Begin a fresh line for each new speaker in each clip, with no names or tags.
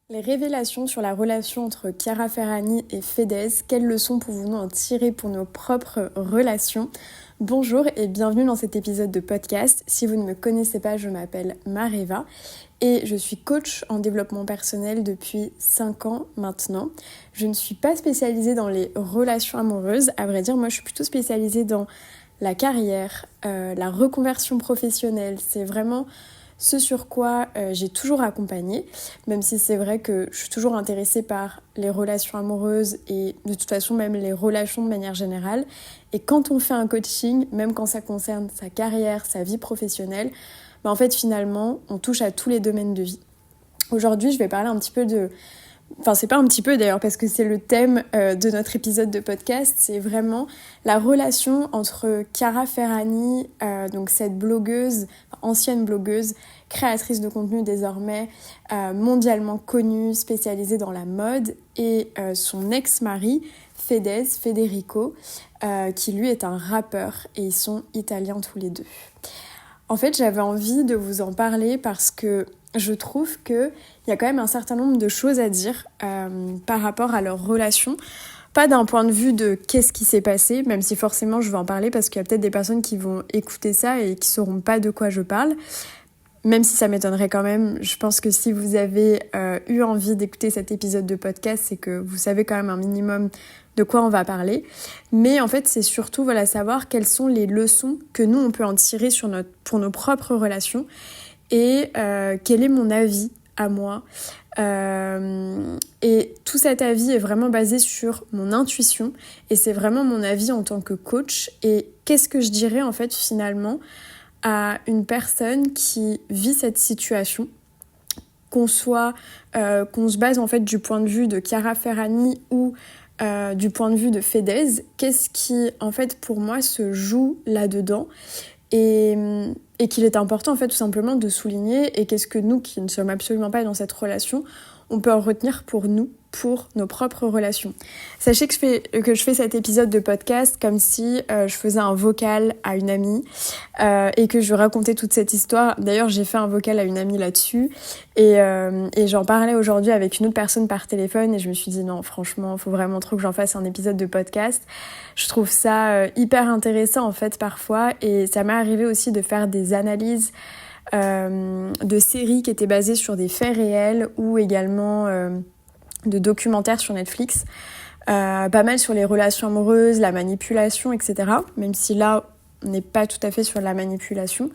Les révélations sur la relation entre Chiara Ferragni et Fedez, quelles leçons pouvons-nous en tirer pour nos propres relations? Bonjour et bienvenue dans cet épisode de podcast. Si vous ne me connaissez pas, je m'appelle Mareva et je suis coach en développement personnel depuis 5 ans maintenant. Je ne suis pas spécialisée dans les relations amoureuses, à vrai dire, moi je suis plutôt spécialisée dans la carrière, la reconversion professionnelle. C'est vraiment ce sur quoi j'ai toujours accompagné, même si c'est vrai que je suis toujours intéressée par les relations amoureuses et de toute façon même les relations de manière générale. Et quand on fait un coaching, même quand ça concerne sa carrière, sa vie professionnelle, en fait finalement on touche à tous les domaines de vie. Aujourd'hui je vais parler un petit peu de... Enfin, c'est pas un petit peu d'ailleurs, parce que c'est le thème de notre épisode de podcast, c'est vraiment la relation entre Chiara Ferragni, donc cette blogueuse, ancienne blogueuse, créatrice de contenu désormais mondialement connue, spécialisée dans la mode, et son ex-mari, Federico, qui lui est un rappeur, et ils sont italiens tous les deux. En fait, j'avais envie de vous en parler parce que je trouve qu'il y a quand même un certain nombre de choses à dire par rapport à leur relation. Pas d'un point de vue de qu'est-ce qui s'est passé, même si forcément je vais en parler parce qu'il y a peut-être des personnes qui vont écouter ça et qui sauront pas de quoi je parle. Même si ça m'étonnerait quand même, je pense que si vous avez eu envie d'écouter cet épisode de podcast, c'est que vous savez quand même un minimum de quoi on va parler. Mais en fait, c'est surtout savoir quelles sont les leçons que nous, on peut en tirer pour nos propres relations et quel est mon avis à moi. Et tout cet avis est vraiment basé sur mon intuition et c'est vraiment mon avis en tant que coach. Et qu'est-ce que je dirais en fait finalement à une personne qui vit cette situation, qu'on se base en fait du point de vue de Chiara Ferragni ou du point de vue de Fedez, qu'est-ce qui en fait pour moi se joue là-dedans et qu'il est important en fait tout simplement de souligner, et qu'est-ce que nous qui ne sommes absolument pas dans cette relation, on peut en retenir pour nous, pour nos propres relations. Sachez que je fais cet épisode de podcast comme si je faisais un vocal à une amie et que je racontais toute cette histoire. D'ailleurs, j'ai fait un vocal à une amie là-dessus et j'en parlais aujourd'hui avec une autre personne par téléphone et je me suis dit non, franchement, il faut vraiment trop que j'en fasse un épisode de podcast. Je trouve ça hyper intéressant en fait parfois, et ça m'est arrivé aussi de faire des analyses de séries qui étaient basées sur des faits réels ou également de documentaires sur Netflix, pas mal sur les relations amoureuses, la manipulation, etc. Même si là, on n'est pas tout à fait sur la manipulation.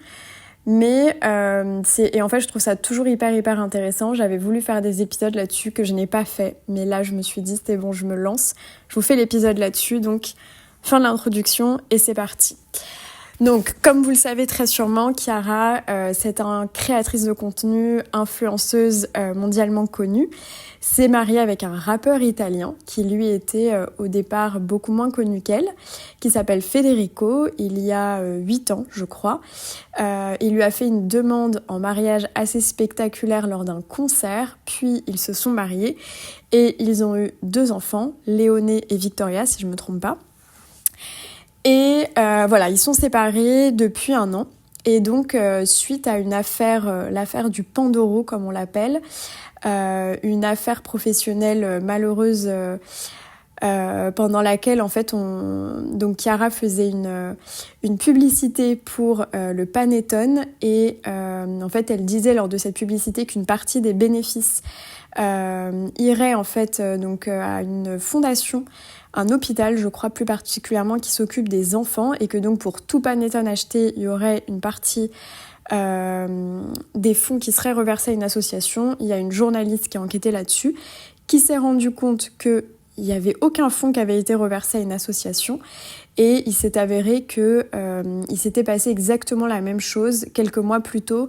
Mais et en fait, je trouve ça toujours hyper intéressant. J'avais voulu faire des épisodes là-dessus que je n'ai pas fait. Mais là, je me suis dit, c'était bon, je me lance. Je vous fais l'épisode là-dessus. Donc, fin de l'introduction et c'est parti. Donc, comme vous le savez très sûrement, Chiara, c'est une créatrice de contenu, influenceuse mondialement connue, s'est mariée avec un rappeur italien qui lui était au départ beaucoup moins connu qu'elle, qui s'appelle Federico. Il y a 8 ans, je crois. Il lui a fait une demande en mariage assez spectaculaire lors d'un concert, puis ils se sont mariés et ils ont eu 2 enfants, Léoné et Victoria, si je ne me trompe pas. Et ils sont séparés depuis 1 an. Et donc, suite à une affaire, l'affaire du Pandoro, comme on l'appelle, une affaire professionnelle malheureuse pendant laquelle, en fait, donc Chiara faisait une publicité pour le Panettone. Et en fait, elle disait lors de cette publicité qu'une partie des bénéfices irait en fait à une fondation, un hôpital, je crois plus particulièrement, qui s'occupe des enfants, et que donc pour tout Panettone acheté, il y aurait une partie des fonds qui seraient reversés à une association. Il y a une journaliste qui a enquêté là-dessus, qui s'est rendu compte qu'il n'y avait aucun fonds qui avait été reversé à une association, et il s'est avéré que il s'était passé exactement la même chose quelques mois plus tôt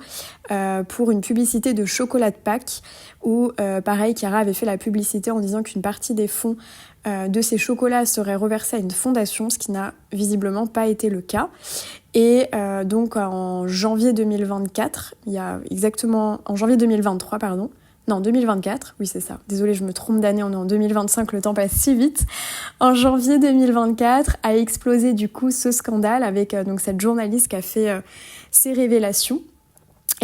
pour une publicité de chocolat de Pâques, où pareil, Chiara avait fait la publicité en disant qu'une partie des fonds de ces chocolats serait reversée à une fondation, ce qui n'a visiblement pas été le cas. Et donc en janvier 2024, en janvier 2023, pardon, non, 2024, oui c'est ça. Désolée, je me trompe d'année, on est en 2025, le temps passe si vite. En janvier 2024 a explosé du coup ce scandale avec donc cette journaliste qui a fait ses révélations.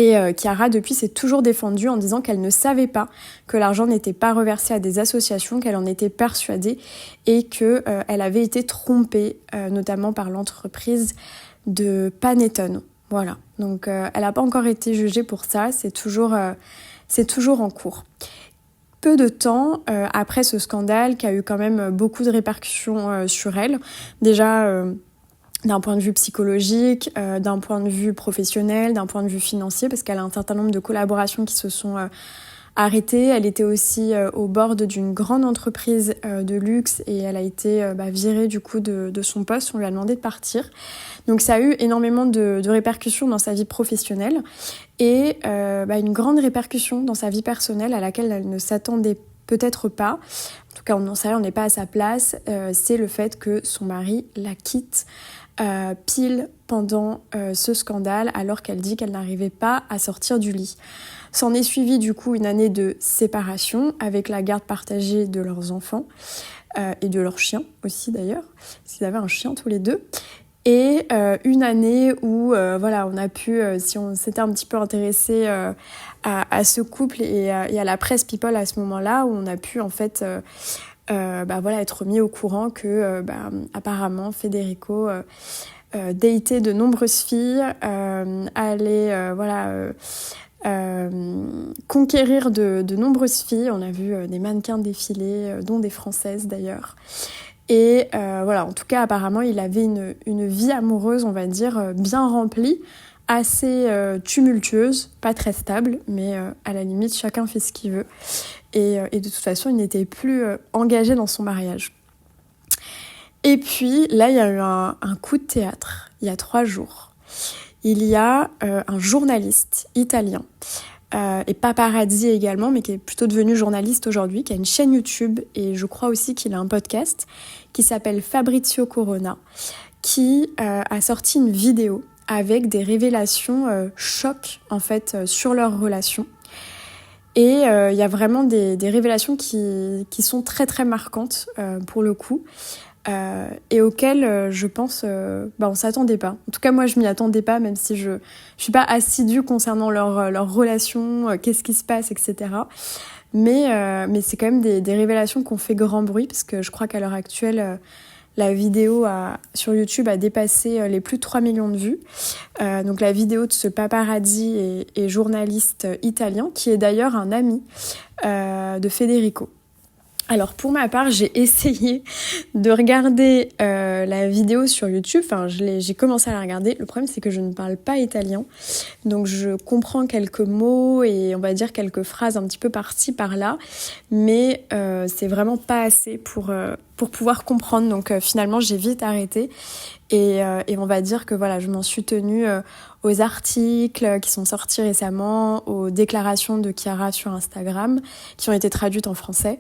Et Chiara, depuis, s'est toujours défendue en disant qu'elle ne savait pas que l'argent n'était pas reversé à des associations, qu'elle en était persuadée et qu'elle avait été trompée, notamment par l'entreprise de Panettone. Voilà, donc elle n'a pas encore été jugée pour ça, c'est toujours en cours. Peu de temps après ce scandale, qui a eu quand même beaucoup de répercussions sur elle, déjà... d'un point de vue psychologique, d'un point de vue professionnel, d'un point de vue financier, parce qu'elle a un certain nombre de collaborations qui se sont arrêtées. Elle était aussi au bord d'une grande entreprise de luxe et elle a été virée du coup de son poste. On lui a demandé de partir. Donc ça a eu énormément de répercussions dans sa vie professionnelle et une grande répercussion dans sa vie personnelle à laquelle elle ne s'attendait peut-être pas. En tout cas, on n'en sait rien, on n'est pas à sa place. C'est le fait que son mari la quitte pile pendant ce scandale, alors qu'elle dit qu'elle n'arrivait pas à sortir du lit. S'en est suivi du coup une année de séparation avec la garde partagée de leurs enfants et de leurs chiens aussi d'ailleurs, parce qu'ils avaient un chien tous les deux. Et une année où on a pu, si on s'était un petit peu intéressé à ce couple et à la presse people à ce moment-là, où on a pu en fait être mis au courant que apparemment Federico datait de nombreuses filles, allait conquérir de nombreuses filles. On a vu des mannequins défiler, dont des Françaises d'ailleurs. Et en tout cas apparemment il avait une vie amoureuse, on va dire, bien remplie, assez tumultueuse, pas très stable, mais à la limite chacun fait ce qu'il veut. Et de toute façon, il n'était plus engagé dans son mariage. Et puis, là, il y a eu un coup de théâtre, il y a 3 jours. Il y a un journaliste italien, et paparazzi également, mais qui est plutôt devenu journaliste aujourd'hui, qui a une chaîne YouTube, et je crois aussi qu'il a un podcast, qui s'appelle Fabrizio Corona, qui a sorti une vidéo avec des révélations chocs, en fait, sur leur relation. Et il y a vraiment des révélations qui sont très très marquantes pour le coup et auxquelles je pense on s'attendait pas. En tout cas moi je m'y attendais pas, même si je suis pas assidue concernant leur relation, qu'est-ce qui se passe, etc. Mais c'est quand même des révélations qui ont fait grand bruit, parce que je crois qu'à l'heure actuelle la vidéo sur YouTube a dépassé les plus de 3 millions de vues. Donc la vidéo de ce paparazzi et journaliste italien, qui est d'ailleurs un ami de Federico. Alors pour ma part, j'ai essayé de regarder la vidéo sur YouTube. Enfin, j'ai commencé à la regarder. Le problème, c'est que je ne parle pas italien. Donc je comprends quelques mots et on va dire quelques phrases un petit peu par-ci, par-là. Mais c'est vraiment pas assez pour pouvoir comprendre. Donc finalement, j'ai vite arrêté. Et on va dire que voilà, je m'en suis tenue aux articles qui sont sortis récemment, aux déclarations de Chiara sur Instagram, qui ont été traduites en français.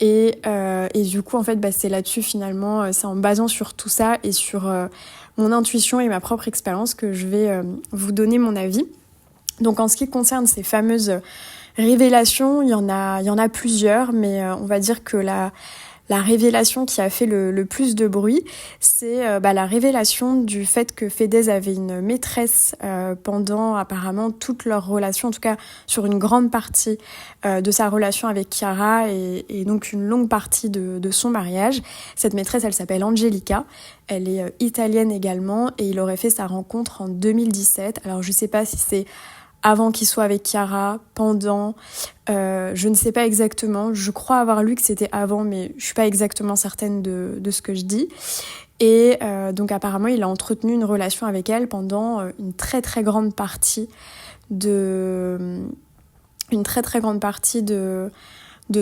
Et du coup, en fait, c'est là-dessus, finalement, c'est en basant sur tout ça et sur mon intuition et ma propre expérience que je vais vous donner mon avis. Donc, en ce qui concerne ces fameuses révélations, il y en a plusieurs, mais on va dire que la révélation qui a fait le plus de bruit, c'est la révélation du fait que Fedez avait une maîtresse pendant apparemment toute leur relation, en tout cas sur une grande partie de sa relation avec Chiara et donc une longue partie de son mariage. Cette maîtresse, elle s'appelle Angelica, elle est italienne également et il aurait fait sa rencontre en 2017. Alors je sais pas si c'est avant qu'il soit avec Chiara, pendant, je ne sais pas exactement. Je crois avoir lu que c'était avant, mais je suis pas exactement certaine de ce que je dis. Et donc apparemment, il a entretenu une relation avec elle pendant une très très grande partie de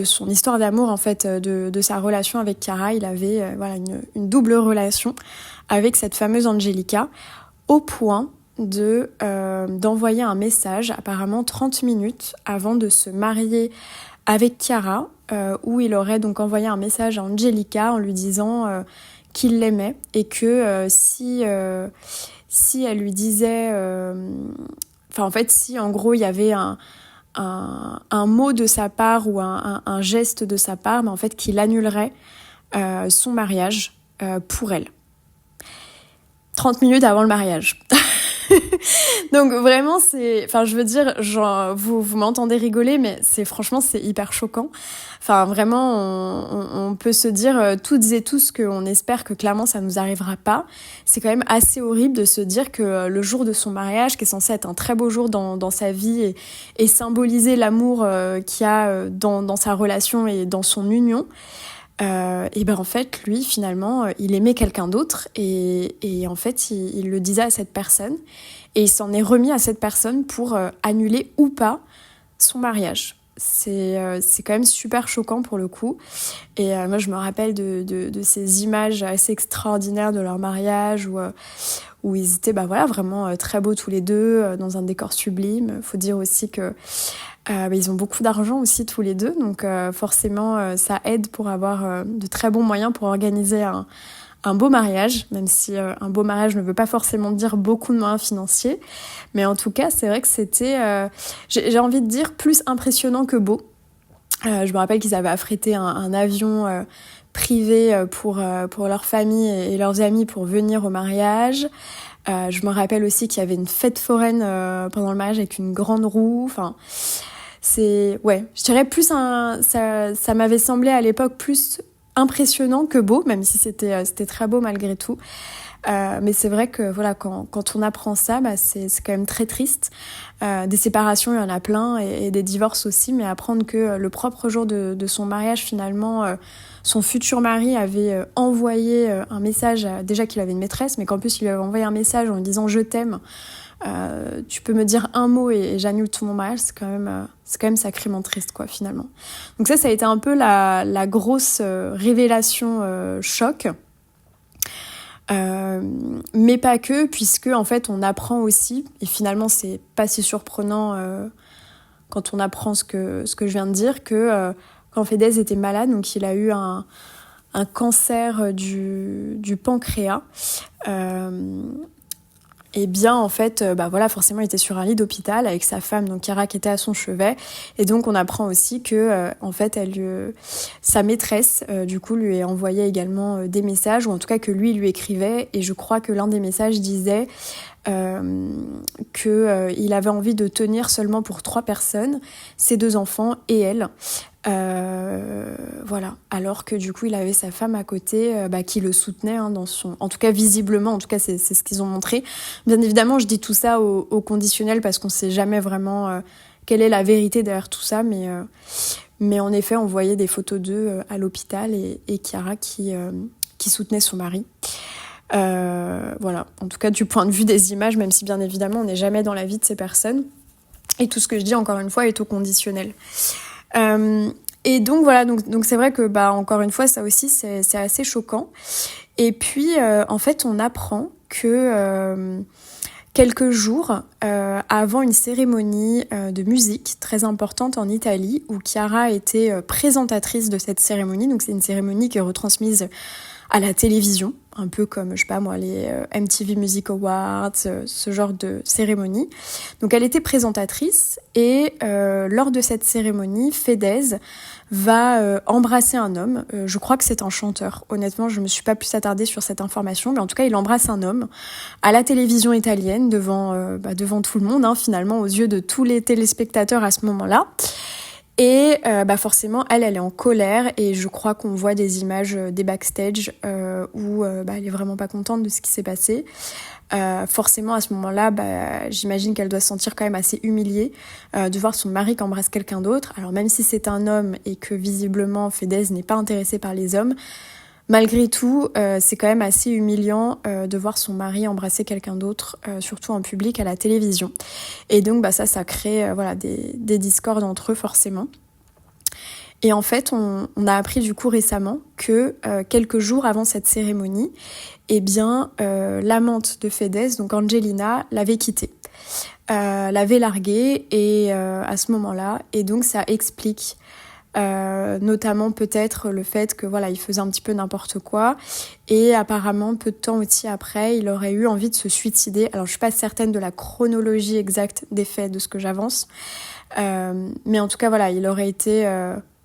son histoire d'amour, en fait, de sa relation avec Chiara. Il avait une double relation avec cette fameuse Angelica, au point d'envoyer un message apparemment 30 minutes avant de se marier avec Chiara, où il aurait donc envoyé un message à Angelica en lui disant qu'il l'aimait et que si elle lui disait si en gros il y avait un mot de sa part ou un geste de sa part, mais en fait qu'il annulerait son mariage pour elle. 30 minutes avant le mariage. Donc vraiment, je veux dire, genre, vous m'entendez rigoler, mais franchement, c'est hyper choquant. Enfin, vraiment, on peut se dire toutes et tous qu'on espère que clairement ça nous arrivera pas. C'est quand même assez horrible de se dire que le jour de son mariage, qui est censé être un très beau jour dans sa vie et symboliser l'amour qu'il y a dans sa relation et dans son union, et ben en fait lui finalement il aimait quelqu'un d'autre et en fait il le disait à cette personne et il s'en est remis à cette personne pour annuler ou pas son mariage. C'est quand même super choquant pour le coup et moi je me rappelle de ces images assez extraordinaires de leur mariage où ils étaient vraiment très beaux tous les deux dans un décor sublime. Faut dire aussi que ils ont beaucoup d'argent aussi tous les deux, donc forcément ça aide pour avoir de très bons moyens pour organiser un beau mariage, même si un beau mariage ne veut pas forcément dire beaucoup de moyens financiers. Mais en tout cas, c'est vrai que c'était, j'ai envie de dire, plus impressionnant que beau. Je me rappelle qu'ils avaient affrété un avion privé pour leur famille et leurs amis pour venir au mariage. Je me rappelle aussi qu'il y avait une fête foraine pendant le mariage avec une grande roue. Enfin, je dirais plus ça m'avait semblé à l'époque plus impressionnant que beau, même si c'était très beau malgré tout. Mais c'est vrai que voilà, quand on apprend ça, c'est quand même très triste. Des séparations, il y en a plein, et des divorces aussi, mais apprendre que le propre jour de son mariage, finalement, son futur mari avait envoyé un message, déjà qu'il avait une maîtresse, mais qu'en plus il lui avait envoyé un message en lui disant « je t'aime ». Tu peux me dire un mot et j'annule tout mon mariage, c'est quand même sacrément triste quoi finalement. Donc ça a été un peu la grosse révélation choc, mais pas que, puisque en fait on apprend aussi, et finalement c'est pas si surprenant quand on apprend ce que je viens de dire, que quand Fedez était malade, donc il a eu un cancer du pancréas. Et bien en fait, forcément il était sur un lit d'hôpital avec sa femme, donc Chiara, qui était à son chevet, et donc on apprend aussi que en fait sa maîtresse du coup lui a envoyé également des messages, ou en tout cas que lui écrivait, et je crois que l'un des messages disait qu'il avait envie de tenir seulement pour 3 personnes, ses 2 enfants et elle. Voilà, alors que du coup il avait sa femme à côté qui le soutenait dans son, en tout cas visiblement, en tout cas c'est ce qu'ils ont montré. Bien évidemment je dis tout ça au conditionnel parce qu'on sait jamais vraiment quelle est la vérité derrière tout ça, mais en effet on voyait des photos d'eux à l'hôpital et Chiara qui soutenait son mari. Voilà, en tout cas du point de vue des images, même si bien évidemment on n'est jamais dans la vie de ces personnes, et tout ce que je dis encore une fois est au conditionnel. Et donc voilà, donc c'est vrai que encore une fois ça aussi c'est assez choquant. Et puis en fait on apprend que quelques jours avant une cérémonie de musique très importante en Italie, où Chiara était présentatrice de cette cérémonie, donc c'est une cérémonie qui est retransmise à la télévision, un peu comme, je sais pas moi, les MTV Music Awards, ce genre de cérémonie. Donc elle était présentatrice, et lors de cette cérémonie, Fedez va embrasser un homme. Je crois que c'est un chanteur. Honnêtement, je me suis pas plus attardée sur cette information, mais en tout cas, il embrasse un homme à la télévision italienne, devant tout le monde, finalement, aux yeux de tous les téléspectateurs à ce moment-là. Et forcément, elle est en colère, et je crois qu'on voit des images des backstage où elle est vraiment pas contente de ce qui s'est passé. Forcément, à ce moment-là, j'imagine qu'elle doit se sentir quand même assez humiliée de voir son mari qui embrasse quelqu'un d'autre. Alors même si c'est un homme et que visiblement Fedez n'est pas intéressé par les hommes, malgré tout, c'est quand même assez humiliant de voir son mari embrasser quelqu'un d'autre, surtout en public à la télévision. Et donc ça crée des discordes entre eux forcément. Et en fait, on a appris du coup récemment que quelques jours avant cette cérémonie, l'amante de Fedez, donc Angelina, l'avait quitté, l'avait largué, et à ce moment-là, et donc ça explique notamment peut-être le fait que il faisait un petit peu n'importe quoi, et apparemment peu de temps aussi après il aurait eu envie de se suicider. Alors je suis pas certaine de la chronologie exacte des faits de ce que j'avance, mais en tout cas il aurait été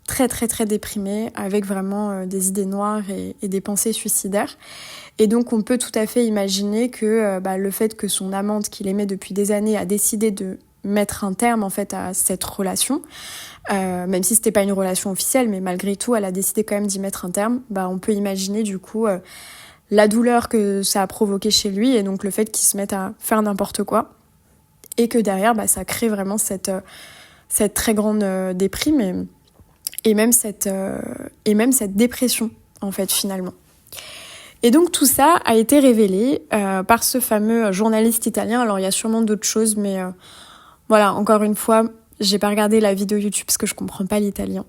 très très très déprimé, avec vraiment des idées noires et des pensées suicidaires. Et donc on peut tout à fait imaginer que le fait que son amante qu'il aimait depuis des années a décidé de mettre un terme en fait à cette relation, même si c'était pas une relation officielle, mais malgré tout elle a décidé quand même d'y mettre un terme, on peut imaginer du coup la douleur que ça a provoqué chez lui, et donc le fait qu'il se mette à faire n'importe quoi, et que derrière ça crée vraiment cette très grande déprime et même cette dépression en fait finalement. Et donc tout ça a été révélé par ce fameux journaliste italien. Alors il y a sûrement d'autres choses, mais voilà, encore une fois, j'ai pas regardé la vidéo YouTube parce que je comprends pas l'italien.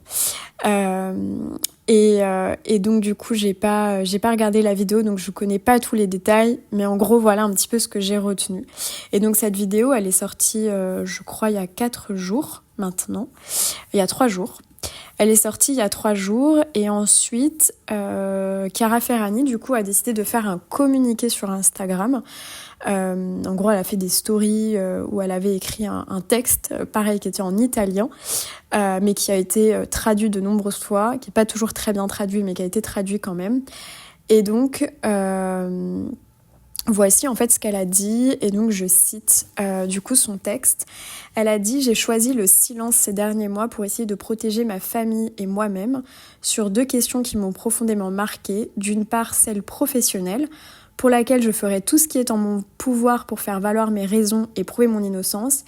Et donc du coup j'ai pas regardé la vidéo, donc je connais pas tous les détails, mais en gros voilà un petit peu ce que j'ai retenu. Et donc cette vidéo elle est sortie je crois il y a 4 jours maintenant, il y a 3 jours. Elle est sortie il y a 3 jours, et ensuite Chiara Ferragni du coup a décidé de faire un communiqué sur Instagram. En gros elle a fait des stories où elle avait écrit un texte pareil qui était en italien, mais qui a été traduit de nombreuses fois, qui n'est pas toujours très bien traduit, mais qui a été traduit quand même. Et donc voici en fait ce qu'elle a dit, et donc je cite du coup son texte. Elle a dit « J'ai choisi le silence ces derniers mois pour essayer de protéger ma famille et moi-même sur 2 questions qui m'ont profondément marquée. D'une part, celle professionnelle, pour laquelle je ferai tout ce qui est en mon pouvoir pour faire valoir mes raisons et prouver mon innocence,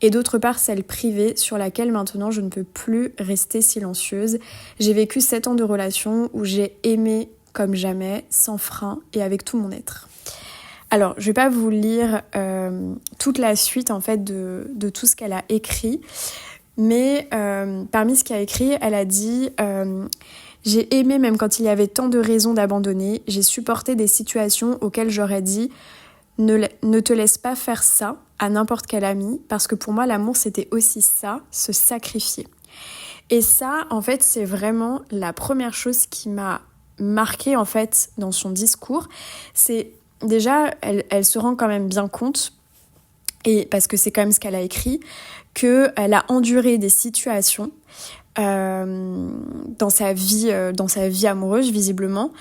et d'autre part celle privée, sur laquelle maintenant je ne peux plus rester silencieuse. J'ai vécu 7 ans de relation où j'ai aimé comme jamais, sans frein et avec tout mon être. » Alors, je vais pas vous lire toute la suite en fait de tout ce qu'elle a écrit, mais parmi ce qu'elle a écrit, elle a dit j'ai aimé même quand il y avait tant de raisons d'abandonner, j'ai supporté des situations auxquelles j'aurais dit ne te laisse pas faire ça à n'importe quel ami, parce que pour moi l'amour c'était aussi ça, se sacrifier. Et ça, en fait, c'est vraiment la première chose qui m'a marquée en fait dans son discours. C'est déjà, elle se rend quand même bien compte, et parce que c'est quand même ce qu'elle a écrit, qu'elle a enduré des situations dans sa vie amoureuse, visiblement.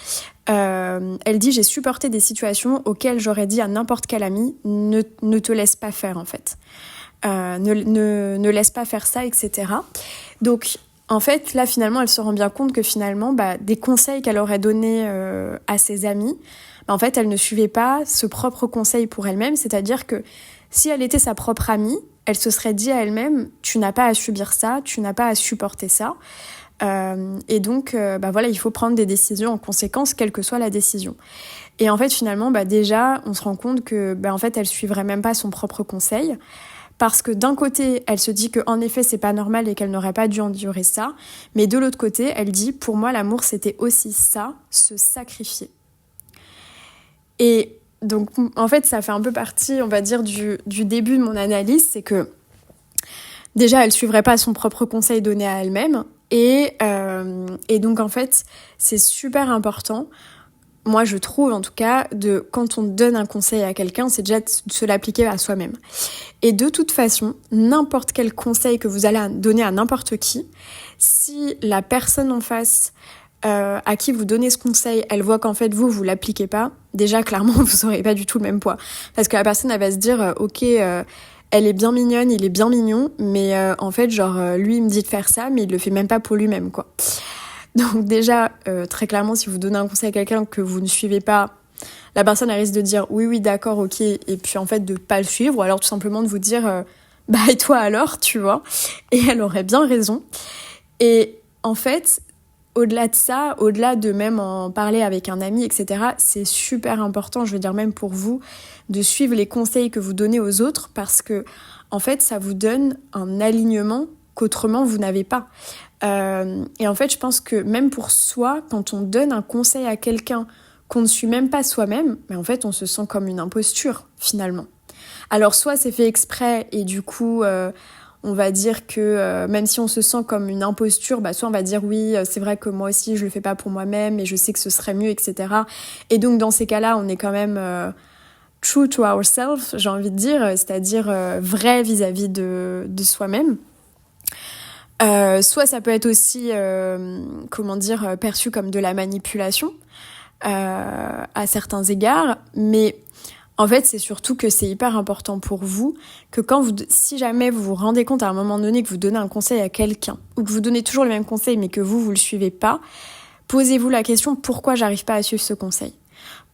Elle dit « J'ai supporté des situations auxquelles j'aurais dit à n'importe quel ami ne te laisse pas faire, en fait. Ne laisse pas faire ça, etc. » Donc, en fait, là, finalement, elle se rend bien compte que finalement, des conseils qu'elle aurait donnés à ses amis, en fait, elle ne suivait pas ce propre conseil pour elle-même, c'est-à-dire que si elle était sa propre amie, elle se serait dit à elle-même « tu n'as pas à subir ça, tu n'as pas à supporter ça ». Et donc, voilà, il faut prendre des décisions en conséquence, quelle que soit la décision. Et en fait, finalement, déjà, on se rend compte que, en fait, elle suivrait même pas son propre conseil, parce que d'un côté, elle se dit qu'en effet, c'est pas normal et qu'elle n'aurait pas dû endurer ça, mais de l'autre côté, elle dit « pour moi, l'amour, c'était aussi ça, se sacrifier ». Et donc, en fait, ça fait un peu partie, on va dire, du début de mon analyse, c'est que déjà, elle suivrait pas son propre conseil donné à elle-même, et donc, en fait, c'est super important, moi je trouve en tout cas, quand on donne un conseil à quelqu'un, c'est déjà de se l'appliquer à soi-même. Et de toute façon, n'importe quel conseil que vous allez donner à n'importe qui, si la personne en face à qui vous donnez ce conseil, elle voit qu'en fait vous l'appliquez pas, déjà clairement vous aurez pas du tout le même poids. Parce que la personne elle va se dire ok, elle est bien mignonne, il est bien mignon, mais en fait lui il me dit de faire ça, mais il le fait même pas pour lui-même quoi. Donc déjà très clairement, si vous donnez un conseil à quelqu'un que vous ne suivez pas, la personne elle risque de dire oui d'accord ok, et puis en fait de pas le suivre, ou alors tout simplement de vous dire et toi alors, tu vois. Et elle aurait bien raison. Et en fait, au-delà de ça, au-delà de même en parler avec un ami, etc., c'est super important, je veux dire même pour vous, de suivre les conseils que vous donnez aux autres, parce que en fait, ça vous donne un alignement qu'autrement vous n'avez pas. Et en fait, je pense que même pour soi, quand on donne un conseil à quelqu'un qu'on ne suit même pas soi-même, mais en fait, on se sent comme une imposture, finalement. Alors, soit c'est fait exprès, et du coup, on va dire que même si on se sent comme une imposture, soit on va dire oui, c'est vrai que moi aussi, je le fais pas pour moi-même, et je sais que ce serait mieux, etc. Et donc, dans ces cas-là, on est quand même true to ourselves, j'ai envie de dire, c'est-à-dire vrai vis-à-vis de soi-même. Soit ça peut être aussi, perçu comme de la manipulation à certains égards, mais en fait, c'est surtout que c'est hyper important pour vous que si jamais vous vous rendez compte à un moment donné que vous donnez un conseil à quelqu'un ou que vous donnez toujours le même conseil mais que vous le suivez pas, posez-vous la question pourquoi j'arrive pas à suivre ce conseil ?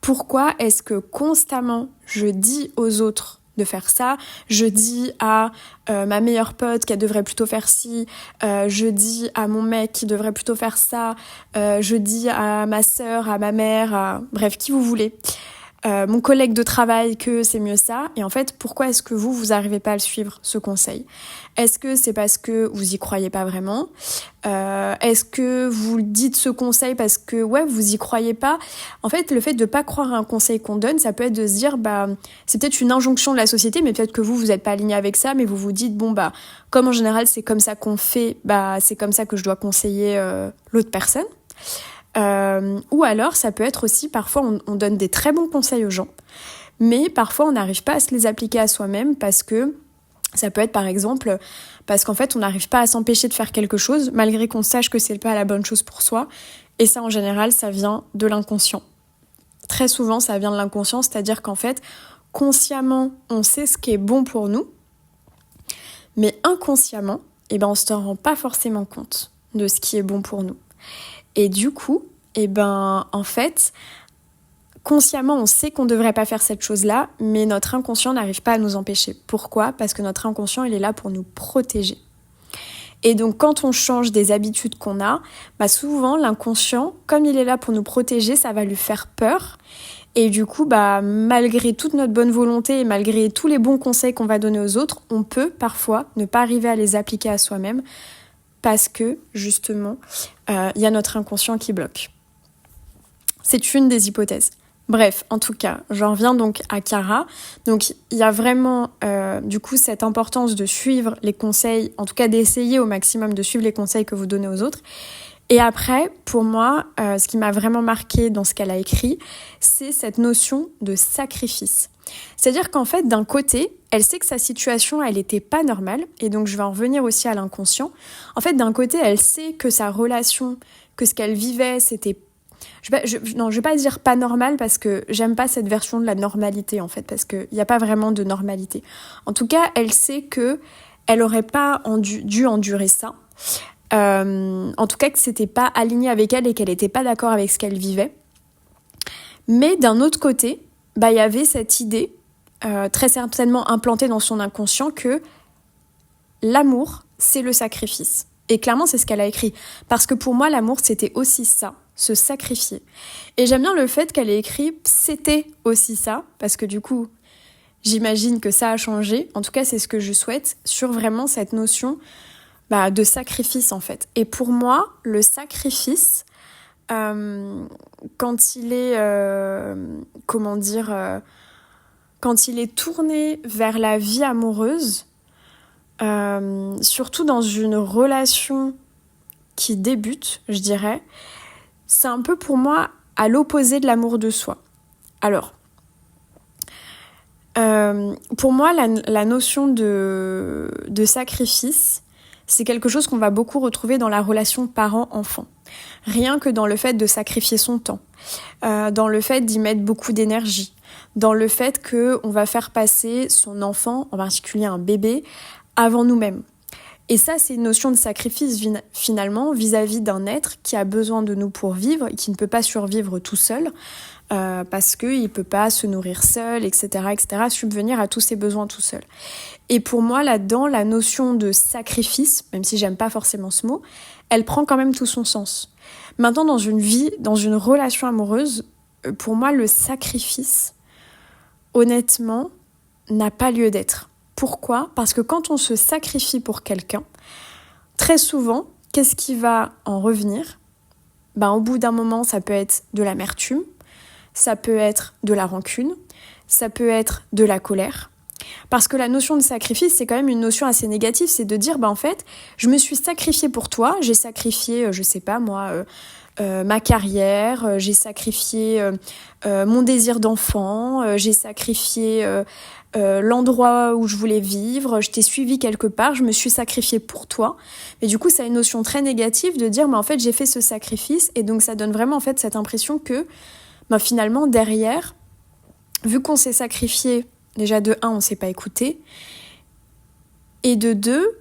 Pourquoi est-ce que constamment je dis aux autres de faire ça, je dis à ma meilleure pote qu'elle devrait plutôt faire ci, je dis à mon mec qu'il devrait plutôt faire ça, je dis à ma sœur, à ma mère, bref, qui vous voulez, mon collègue de travail que c'est mieux ça, et en fait, pourquoi est-ce que vous arrivez pas à le suivre, ce conseil ? Est-ce que c'est parce que vous y croyez pas vraiment ? Est-ce que vous dites ce conseil parce que vous y croyez pas ? En fait, le fait de pas croire à un conseil qu'on donne, ça peut être de se dire c'est peut-être une injonction de la société, mais peut-être que vous êtes pas aligné avec ça, mais vous vous dites comme en général c'est comme ça qu'on fait, c'est comme ça que je dois conseiller l'autre personne. Ou alors ça peut être aussi, parfois on donne des très bons conseils aux gens, mais parfois on n'arrive pas à se les appliquer à soi-même parce que ça peut être par exemple parce qu'en fait on n'arrive pas à s'empêcher de faire quelque chose malgré qu'on sache que c'est pas la bonne chose pour soi, et ça en général ça vient de l'inconscient. Très souvent ça vient de l'inconscient, c'est-à-dire qu'en fait consciemment on sait ce qui est bon pour nous, mais inconsciemment on se rend pas forcément compte de ce qui est bon pour nous. Et du coup, en fait, consciemment, on sait qu'on ne devrait pas faire cette chose-là, mais notre inconscient n'arrive pas à nous empêcher. Pourquoi ? Parce que notre inconscient, il est là pour nous protéger. Et donc, quand on change des habitudes qu'on a, souvent, l'inconscient, comme il est là pour nous protéger, ça va lui faire peur. Et du coup, malgré toute notre bonne volonté et malgré tous les bons conseils qu'on va donner aux autres, on peut parfois ne pas arriver à les appliquer à soi-même, parce que, justement, il y a notre inconscient qui bloque. C'est une des hypothèses. Bref, en tout cas, j'en reviens donc à Cara. Donc, il y a vraiment, cette importance de suivre les conseils, en tout cas d'essayer au maximum de suivre les conseils que vous donnez aux autres. Et après, pour moi, ce qui m'a vraiment marqué dans ce qu'elle a écrit, c'est cette notion de sacrifice. C'est-à-dire qu'en fait, d'un côté, elle sait que sa situation, elle n'était pas normale, et donc je vais en revenir aussi à l'inconscient. En fait, d'un côté, elle sait que sa relation, que ce qu'elle vivait, c'était... je vais pas dire pas normal, parce que j'aime pas cette version de la normalité, en fait, parce qu'il n'y a pas vraiment de normalité. En tout cas, elle sait que elle aurait pas dû endurer ça. En tout cas, que c'était pas aligné avec elle et qu'elle était pas d'accord avec ce qu'elle vivait. Mais d'un autre côté, il y avait cette idée, très certainement implantée dans son inconscient, que l'amour, c'est le sacrifice. Et clairement, c'est ce qu'elle a écrit. Parce que pour moi, l'amour, c'était aussi ça, se sacrifier. Et j'aime bien le fait qu'elle ait écrit « c'était aussi ça », parce que du coup, j'imagine que ça a changé. En tout cas, c'est ce que je souhaite, sur vraiment cette notion de sacrifice, en fait. Et pour moi, le sacrifice... quand il est quand il est tourné vers la vie amoureuse, surtout dans une relation qui débute, je dirais, c'est un peu pour moi à l'opposé de l'amour de soi. Alors, pour moi, la notion de sacrifice, c'est quelque chose qu'on va beaucoup retrouver dans la relation parent-enfant. Rien que dans le fait de sacrifier son temps, dans le fait d'y mettre beaucoup d'énergie, dans le fait qu'on va faire passer son enfant, en particulier un bébé, avant nous-mêmes. Et ça, c'est une notion de sacrifice finalement vis-à-vis d'un être qui a besoin de nous pour vivre et qui ne peut pas survivre tout seul, parce qu'il ne peut pas se nourrir seul, etc., subvenir à tous ses besoins tout seul. Et pour moi, là-dedans, la notion de sacrifice, même si j'aime pas forcément ce mot, elle prend quand même tout son sens. Maintenant, dans une relation amoureuse, pour moi, le sacrifice, honnêtement, n'a pas lieu d'être. Pourquoi ? Parce que quand on se sacrifie pour quelqu'un, très souvent, qu'est-ce qui va en revenir ? Au bout d'un moment, ça peut être de l'amertume, ça peut être de la rancune, ça peut être de la colère. Parce que la notion de sacrifice, c'est quand même une notion assez négative, c'est de dire, en fait, je me suis sacrifiée pour toi, j'ai sacrifié, je sais pas moi, ma carrière, j'ai sacrifié mon désir d'enfant, j'ai sacrifié l'endroit où je voulais vivre, je t'ai suivi quelque part, je me suis sacrifiée pour toi. Mais du coup, ça a une notion très négative de dire, mais en fait, j'ai fait ce sacrifice. Et donc, ça donne vraiment en fait cette impression que finalement, derrière, vu qu'on s'est sacrifié, déjà de 1, on s'est pas écouté. Et de 2,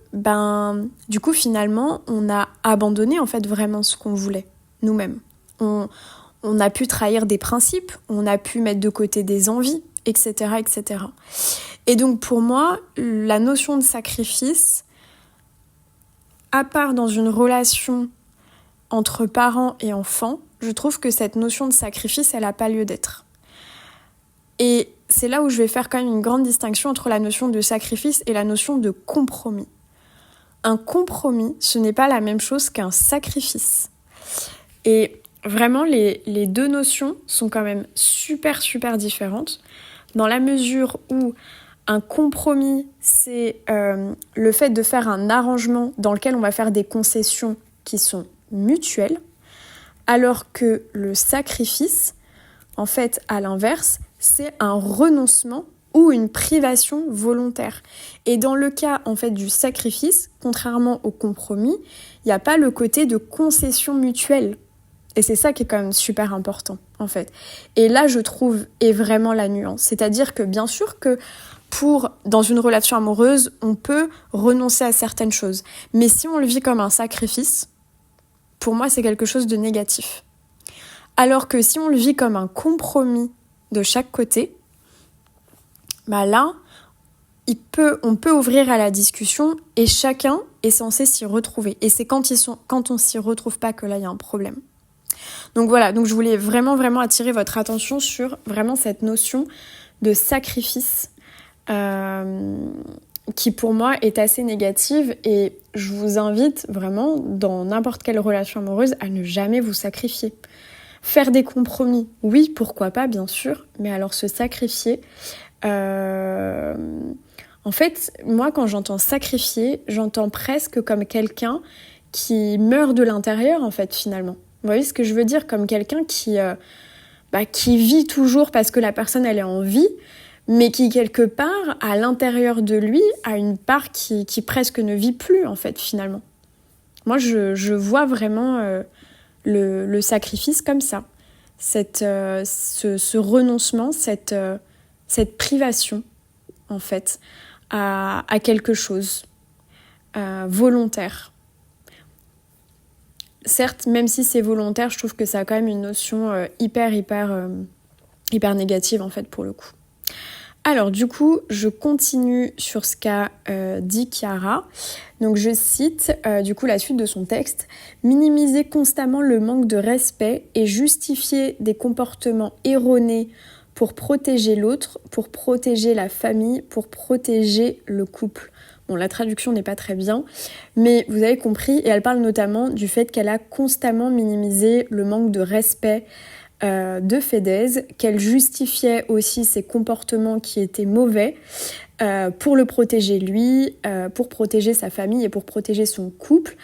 du coup, finalement, on a abandonné en fait vraiment ce qu'on voulait, nous-mêmes. On a pu trahir des principes, on a pu mettre de côté des envies, etc., etc. Et donc, pour moi, la notion de sacrifice, à part dans une relation entre parents et enfants, je trouve que cette notion de sacrifice, elle n'a pas lieu d'être. Et c'est là où je vais faire quand même une grande distinction entre la notion de sacrifice et la notion de compromis. Un compromis, ce n'est pas la même chose qu'un sacrifice. Et vraiment, les deux notions sont quand même super, super différentes, dans la mesure où un compromis, c'est le fait de faire un arrangement dans lequel on va faire des concessions qui sont mutuelles, alors que le sacrifice, en fait, à l'inverse, c'est un renoncement ou une privation volontaire. Et dans le cas, en fait, du sacrifice, contrairement au compromis, il n'y a pas le côté de concession mutuelle. Et c'est ça qui est quand même super important, en fait. Et là, je trouve, est vraiment la nuance. C'est-à-dire que, bien sûr que dans une relation amoureuse, on peut renoncer à certaines choses. Mais si on le vit comme un sacrifice, pour moi, c'est quelque chose de négatif. Alors que si on le vit comme un compromis de chaque côté, là, on peut ouvrir à la discussion et chacun est censé s'y retrouver. Et c'est quand on s'y retrouve pas que là, il y a un problème. Donc voilà, donc je voulais vraiment, vraiment attirer votre attention sur vraiment cette notion de sacrifice qui pour moi est assez négative et je vous invite vraiment dans n'importe quelle relation amoureuse à ne jamais vous sacrifier. Faire des compromis, oui, pourquoi pas, bien sûr, mais alors se sacrifier, en fait, moi quand j'entends sacrifier, j'entends presque comme quelqu'un qui meurt de l'intérieur en fait finalement. Vous voyez ce que je veux dire, comme quelqu'un qui vit toujours parce que la personne elle est en vie, mais qui quelque part, à l'intérieur de lui, a une part qui presque ne vit plus en fait finalement. Moi je vois vraiment le sacrifice comme ça, ce renoncement, cette privation en fait à quelque chose volontaire. Certes, même si c'est volontaire, je trouve que ça a quand même une notion hyper négative en fait pour le coup. Alors du coup, je continue sur ce qu'a dit Chiara. Donc je cite du coup la suite de son texte. « Minimiser constamment le manque de respect et justifier des comportements erronés pour protéger l'autre, pour protéger la famille, pour protéger le couple. » Bon, la traduction n'est pas très bien, mais vous avez compris, et elle parle notamment du fait qu'elle a constamment minimisé le manque de respect de Fedez, qu'elle justifiait aussi ses comportements qui étaient mauvais pour le protéger lui, pour protéger sa famille et pour protéger son couple.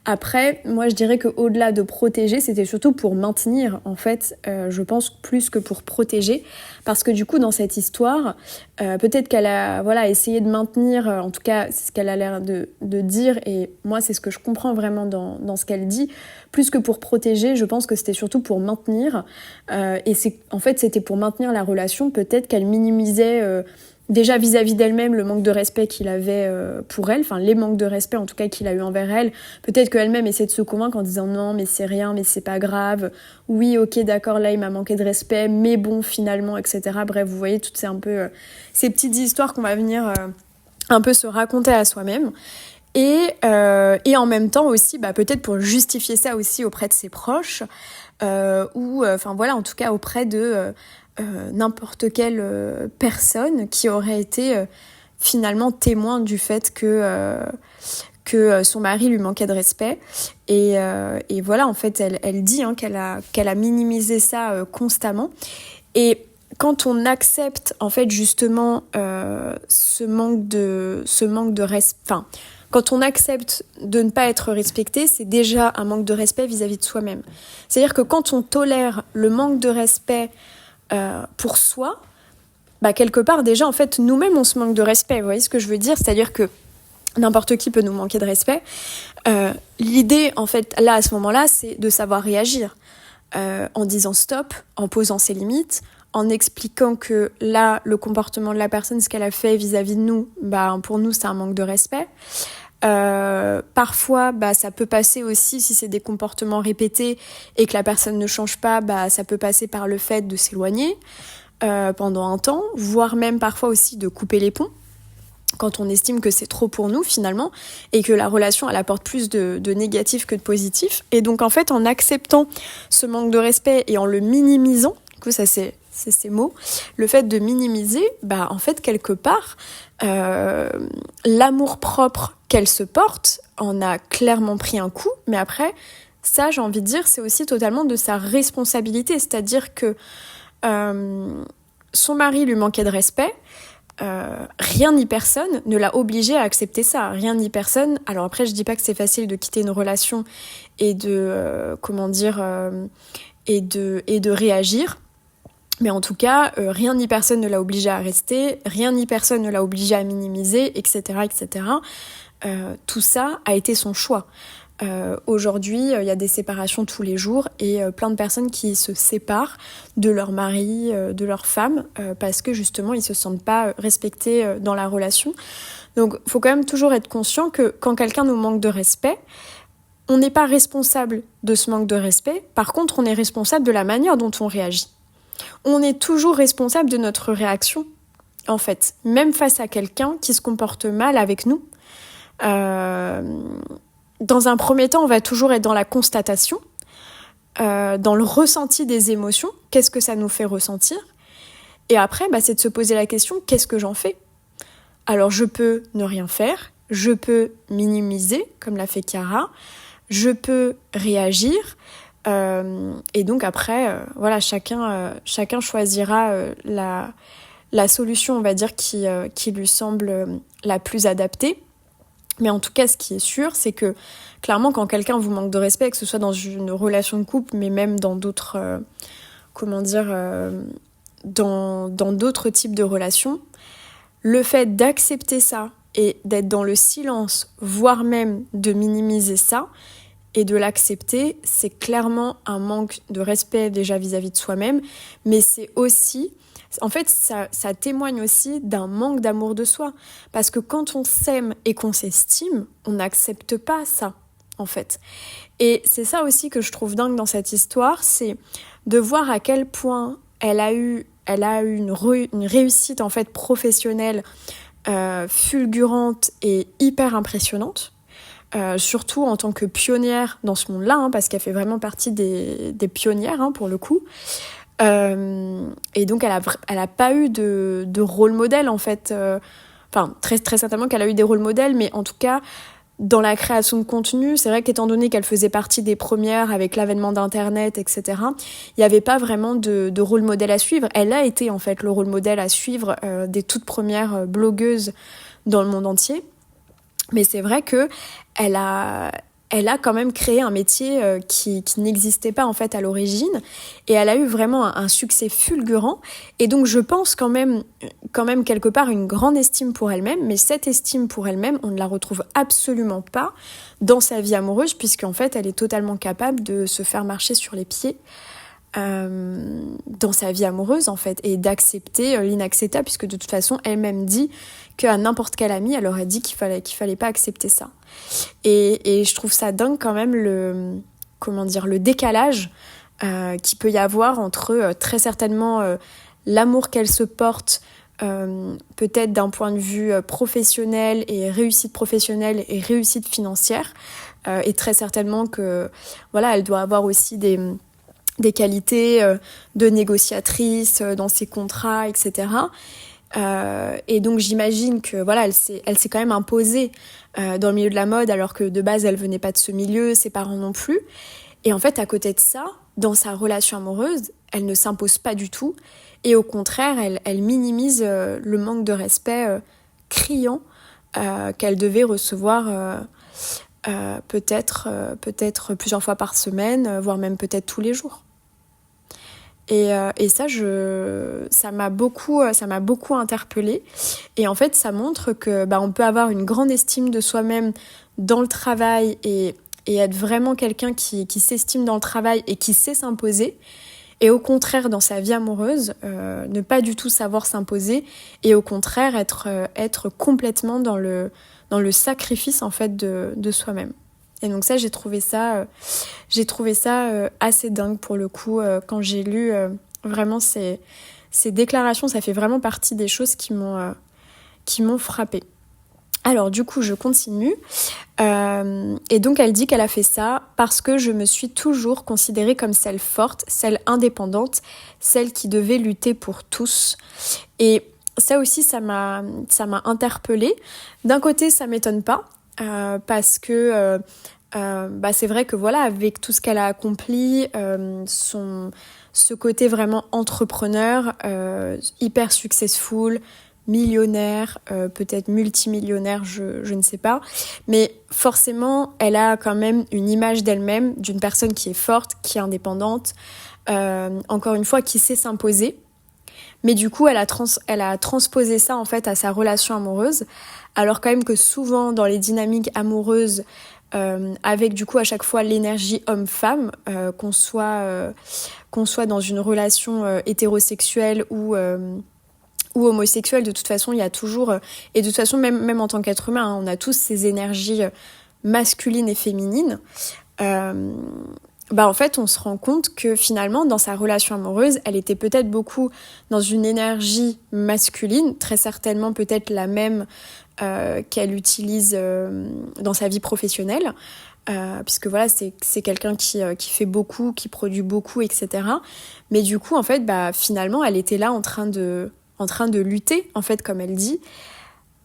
Après, moi je dirais qu'au-delà de protéger, c'était surtout pour maintenir, en fait, je pense, plus que pour protéger. Parce que du coup, dans cette histoire, peut-être qu'elle a essayé de maintenir, en tout cas, c'est ce qu'elle a l'air de dire, et moi c'est ce que je comprends vraiment dans ce qu'elle dit. Plus que pour protéger, je pense que c'était surtout pour maintenir. Et c'était pour maintenir la relation, peut-être qu'elle minimisait... déjà vis-à-vis d'elle-même, le manque de respect qu'il avait pour elle, enfin les manques de respect en tout cas qu'il a eu envers elle, peut-être qu'elle-même essaie de se convaincre en disant non mais c'est rien, mais c'est pas grave, oui ok d'accord là il m'a manqué de respect, mais bon finalement etc. Bref vous voyez toutes ces petites histoires qu'on va venir un peu se raconter à soi-même. Et en même temps aussi, peut-être pour justifier ça aussi auprès de ses proches, ou en tout cas auprès de n'importe quelle personne qui aurait été finalement témoin du fait que son mari lui manquait de respect. Et voilà, en fait, elle dit qu'elle a minimisé ça constamment. Et quand on accepte en fait justement ce manque de respect, quand on accepte de ne pas être respecté, c'est déjà un manque de respect vis-à-vis de soi-même. C'est-à-dire que quand on tolère le manque de respect pour soi, quelque part déjà en fait nous-mêmes on se manque de respect. Vous voyez ce que je veux dire ? C'est-à-dire que n'importe qui peut nous manquer de respect. L'idée en fait là à ce moment-là, c'est de savoir réagir en disant stop, en posant ses limites, en expliquant que là, le comportement de la personne, ce qu'elle a fait vis-à-vis de nous, pour nous, c'est un manque de respect. Parfois, ça peut passer aussi, si c'est des comportements répétés et que la personne ne change pas, ça peut passer par le fait de s'éloigner pendant un temps, voire même parfois aussi de couper les ponts, quand on estime que c'est trop pour nous finalement, et que la relation elle apporte plus de négatif que de positif. Et donc en fait, en acceptant ce manque de respect et en le minimisant, du coup ça c'est ces mots, le fait de minimiser, en fait quelque part, l'amour-propre qu'elle se porte en a clairement pris un coup, mais après, ça j'ai envie de dire, c'est aussi totalement de sa responsabilité, c'est-à-dire que son mari lui manquait de respect, rien ni personne ne l'a obligée à accepter ça. Rien ni personne. Alors après, je dis pas que c'est facile de quitter une relation et de et de réagir. Mais en tout cas, rien ni personne ne l'a obligée à rester. Rien ni personne ne l'a obligée à minimiser, etc., etc. Tout ça a été son choix. Aujourd'hui, il y a des séparations tous les jours et plein de personnes qui se séparent de leur mari, de leur femme, parce que justement, ils se sentent pas respectés dans la relation. Donc, il faut quand même toujours être conscient que quand quelqu'un nous manque de respect, on n'est pas responsable de ce manque de respect. Par contre, on est responsable de la manière dont on réagit. On est toujours responsable de notre réaction, en fait, même face à quelqu'un qui se comporte mal avec nous. Dans un premier temps, on va toujours être dans la constatation, dans le ressenti des émotions. Qu'est-ce que ça nous fait ressentir ? Et après, c'est de se poser la question, qu'est-ce que j'en fais ? Alors, je peux ne rien faire, je peux minimiser, comme l'a fait Chiara, je peux réagir, et donc après, chacun choisira la solution, on va dire, qui lui semble la plus adaptée. Mais en tout cas, ce qui est sûr, c'est que clairement, quand quelqu'un vous manque de respect, que ce soit dans une relation de couple, mais même dans d'autres, dans d'autres types de relations, le fait d'accepter ça et d'être dans le silence, voire même de minimiser ça et de l'accepter, c'est clairement un manque de respect déjà vis-à-vis de soi-même, mais c'est aussi... En fait, ça témoigne aussi d'un manque d'amour de soi. Parce que quand on s'aime et qu'on s'estime, on n'accepte pas ça, en fait. Et c'est ça aussi que je trouve dingue dans cette histoire, c'est de voir à quel point elle a eu une réussite en fait professionnelle fulgurante et hyper impressionnante. Surtout en tant que pionnière dans ce monde-là, parce qu'elle fait vraiment partie des pionnières, pour le coup. Et donc elle a pas eu de rôle modèle en fait, très, très certainement qu'elle a eu des rôles modèles, mais en tout cas dans la création de contenu, c'est vrai qu'étant donné qu'elle faisait partie des premières avec l'avènement d'internet, etc., il n'y avait pas vraiment de rôle modèle à suivre. Elle a été en fait le rôle modèle à suivre des toutes premières blogueuses dans le monde entier, mais c'est vrai que elle a quand même créé un métier qui n'existait pas en fait à l'origine, et elle a eu vraiment un succès fulgurant, et donc je pense quand même quelque part une grande estime pour elle-même, mais cette estime pour elle-même, on ne la retrouve absolument pas dans sa vie amoureuse, puisqu'en fait elle est totalement capable de se faire marcher sur les pieds dans sa vie amoureuse en fait, et d'accepter l'inacceptable, puisque de toute façon elle-même dit qu'à n'importe quel ami elle aurait dit qu'il fallait pas accepter ça. Et je trouve ça dingue quand même le décalage qu'il peut y avoir entre très certainement l'amour qu'elle se porte peut-être d'un point de vue professionnel et réussite professionnelle et réussite financière, et très certainement que elle doit avoir aussi des qualités de négociatrice dans ses contrats, etc. Et donc j'imagine que elle s'est quand même imposée dans le milieu de la mode, alors que de base elle venait pas de ce milieu, ses parents non plus. Et en fait, à côté de ça, dans sa relation amoureuse, elle ne s'impose pas du tout, et au contraire elle minimise le manque de respect criant qu'elle devait recevoir peut-être plusieurs fois par semaine, voire même peut-être tous les jours. Et ça m'a beaucoup interpellée. Et en fait, ça montre que on peut avoir une grande estime de soi-même dans le travail et être vraiment quelqu'un qui s'estime dans le travail et qui sait s'imposer. Et au contraire, dans sa vie amoureuse, ne pas du tout savoir s'imposer et au contraire être complètement dans le sacrifice en fait de soi-même. Et donc ça, j'ai trouvé ça assez dingue pour le coup quand j'ai lu vraiment ces déclarations. Ça fait vraiment partie des choses qui m'ont frappée. Alors du coup, je continue. Et donc elle dit qu'elle a fait ça parce que je me suis toujours considérée comme celle forte, celle indépendante, celle qui devait lutter pour tous. Et ça aussi, ça m'a interpellée. D'un côté, ça m'étonne pas. Parce que c'est vrai que voilà, avec tout ce qu'elle a accompli, ce côté vraiment entrepreneur, hyper successful, millionnaire, peut-être multimillionnaire, je ne sais pas, mais forcément elle a quand même une image d'elle-même, d'une personne qui est forte, qui est indépendante, encore une fois qui sait s'imposer. Mais du coup, elle a transposé ça en fait à sa relation amoureuse, alors quand même que souvent dans les dynamiques amoureuses, avec du coup à chaque fois l'énergie homme-femme, qu'on soit dans une relation hétérosexuelle ou homosexuelle, de toute façon il y a toujours, et de toute façon même en tant qu'être humain, on a tous ces énergies masculines et féminines. En fait, on se rend compte que finalement, dans sa relation amoureuse, elle était peut-être beaucoup dans une énergie masculine, très certainement peut-être la même qu'elle utilise dans sa vie professionnelle, puisque voilà, c'est quelqu'un qui fait beaucoup, qui produit beaucoup, etc. Mais du coup, en fait, finalement, elle était là en train de lutter, en fait, comme elle dit.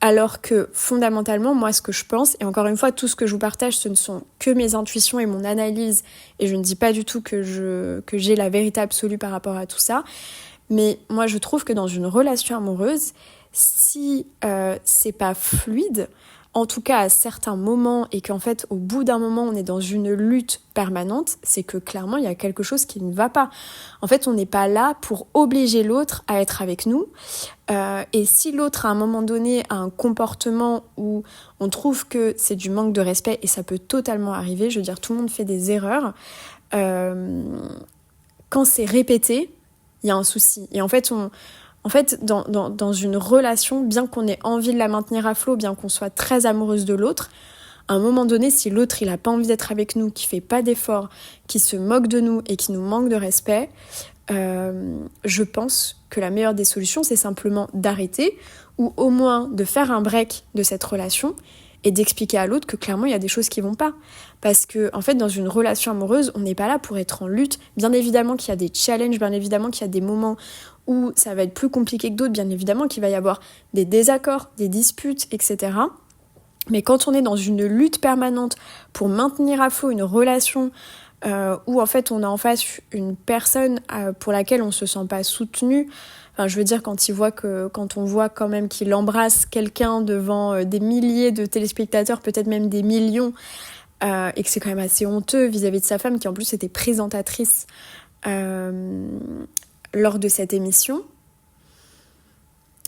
Alors que fondamentalement, moi, ce que je pense, et encore une fois, tout ce que je vous partage, ce ne sont que mes intuitions et mon analyse, et je ne dis pas du tout que j'ai la vérité absolue par rapport à tout ça, mais moi, je trouve que dans une relation amoureuse, si c'est pas fluide, en tout cas à certains moments, et qu'en fait, au bout d'un moment, on est dans une lutte permanente, c'est que clairement, il y a quelque chose qui ne va pas. En fait, on n'est pas là pour obliger l'autre à être avec nous. Et si l'autre, à un moment donné, a un comportement où on trouve que c'est du manque de respect, et ça peut totalement arriver, je veux dire, tout le monde fait des erreurs, quand c'est répété, il y a un souci. Et en fait, dans une relation, bien qu'on ait envie de la maintenir à flot, bien qu'on soit très amoureuse de l'autre, à un moment donné, si l'autre il a pas envie d'être avec nous, qui fait pas d'efforts, qui se moque de nous et qui nous manque de respect, je pense que la meilleure des solutions, c'est simplement d'arrêter ou au moins de faire un break de cette relation et d'expliquer à l'autre que clairement il y a des choses qui vont pas. Parce que en fait, dans une relation amoureuse, on n'est pas là pour être en lutte. Bien évidemment qu'il y a des challenges, bien évidemment qu'il y a des moments où ça va être plus compliqué que d'autres, bien évidemment qu'il va y avoir des désaccords, des disputes, etc. Mais quand on est dans une lutte permanente pour maintenir à flot une relation où en fait on a en face une personne pour laquelle on se sent pas soutenu, enfin, je veux dire quand on voit quand même qu'il embrasse quelqu'un devant des milliers de téléspectateurs, peut-être même des millions, et que c'est quand même assez honteux vis-à-vis de sa femme qui en plus était présentatrice lors de cette émission.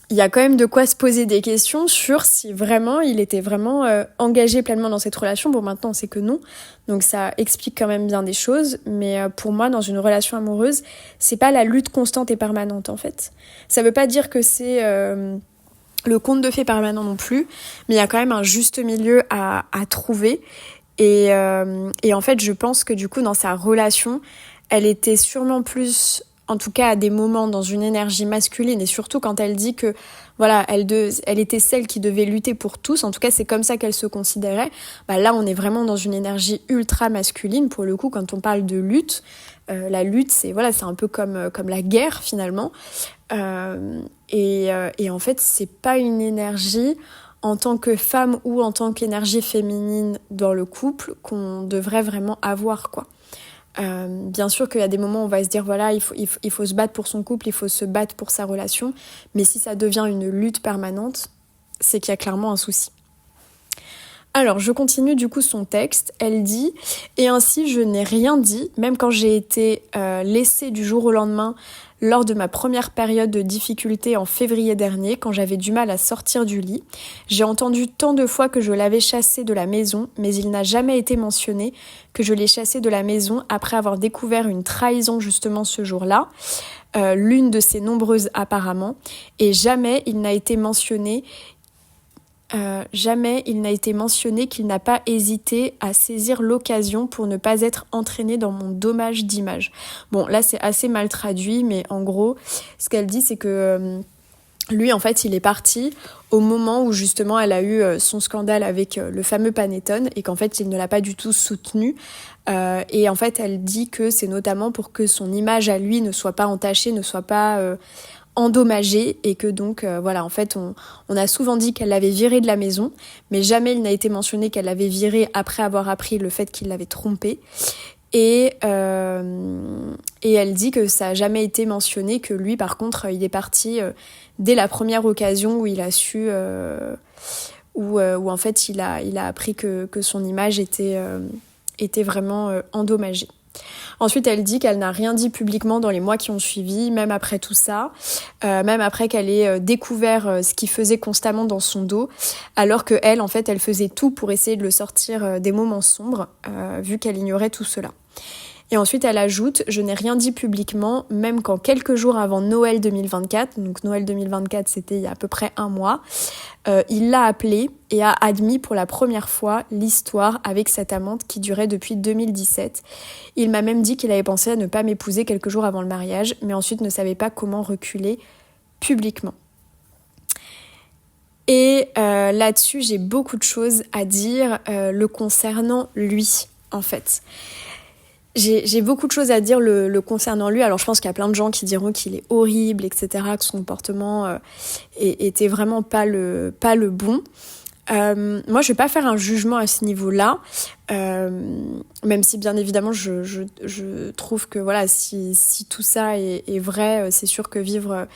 Il y a quand même de quoi se poser des questions sur si vraiment il était vraiment engagé pleinement dans cette relation. Bon, maintenant on sait que non, donc ça explique quand même bien des choses, mais pour moi dans une relation amoureuse, c'est pas la lutte constante et permanente en fait. Ça veut pas dire que c'est le conte de fées permanent non plus, mais il y a quand même un juste milieu à trouver, et en fait je pense que du coup dans sa relation, elle était sûrement plus, en tout cas à des moments, dans une énergie masculine, et surtout quand elle dit que voilà, elle était celle qui devait lutter pour tous, en tout cas c'est comme ça qu'elle se considérait, là on est vraiment dans une énergie ultra masculine. Pour le coup, quand on parle de lutte, la lutte c'est un peu comme la guerre finalement, et en fait c'est pas une énergie en tant que femme ou en tant qu'énergie féminine dans le couple qu'on devrait vraiment avoir, quoi. Bien sûr qu'il y a des moments où on va se dire voilà, il faut se battre pour son couple, il faut se battre pour sa relation, mais si ça devient une lutte permanente, c'est qu'il y a clairement un souci. Alors, je continue du coup son texte. Elle dit « Et ainsi, je n'ai rien dit, même quand j'ai été laissée du jour au lendemain lors de ma première période de difficulté en février dernier, quand j'avais du mal à sortir du lit. J'ai entendu tant de fois que je l'avais chassé de la maison, mais il n'a jamais été mentionné que je l'ai chassé de la maison après avoir découvert une trahison justement ce jour-là, l'une de ces nombreuses apparemment, et jamais il n'a été mentionné qu'il n'a pas hésité à saisir l'occasion pour ne pas être entraîné dans mon dommage d'image. » Bon, là c'est assez mal traduit, mais en gros, ce qu'elle dit, c'est que lui, en fait, il est parti au moment où justement elle a eu son scandale avec le fameux Panettone et qu'en fait, il ne l'a pas du tout soutenu. Et en fait, elle dit que c'est notamment pour que son image à lui ne soit pas entachée, ne soit pas endommagée, et que donc voilà, en fait on a souvent dit qu'elle l'avait viré de la maison, mais jamais il n'a été mentionné qu'elle l'avait viré après avoir appris le fait qu'il l'avait trompée, et elle dit que ça a jamais été mentionné que lui par contre il est parti dès la première occasion où il a su où en fait il a appris que son image était vraiment endommagée. Ensuite, elle dit qu'elle n'a rien dit publiquement dans les mois qui ont suivi, même après tout ça, même après qu'elle ait découvert ce qu'il faisait constamment dans son dos, alors que elle, en fait, elle faisait tout pour essayer de le sortir des moments sombres, vu qu'elle ignorait tout cela. Et ensuite, elle ajoute « Je n'ai rien dit publiquement, même quand quelques jours avant Noël 2024, donc Noël 2024, c'était il y a à peu près un mois, il l'a appelé et a admis pour la première fois l'histoire avec cette amante qui durait depuis 2017. Il m'a même dit qu'il avait pensé à ne pas m'épouser quelques jours avant le mariage, mais ensuite ne savait pas comment reculer publiquement. » Et là-dessus, j'ai beaucoup de choses à dire le concernant lui, en fait. J'ai beaucoup de choses à dire le concernant lui. Alors je pense qu'il y a plein de gens qui diront qu'il est horrible, etc., que son comportement était vraiment pas le bon. Moi, je vais pas faire un jugement à ce niveau-là, même si bien évidemment je trouve que voilà, si tout ça est vrai, c'est sûr que vivre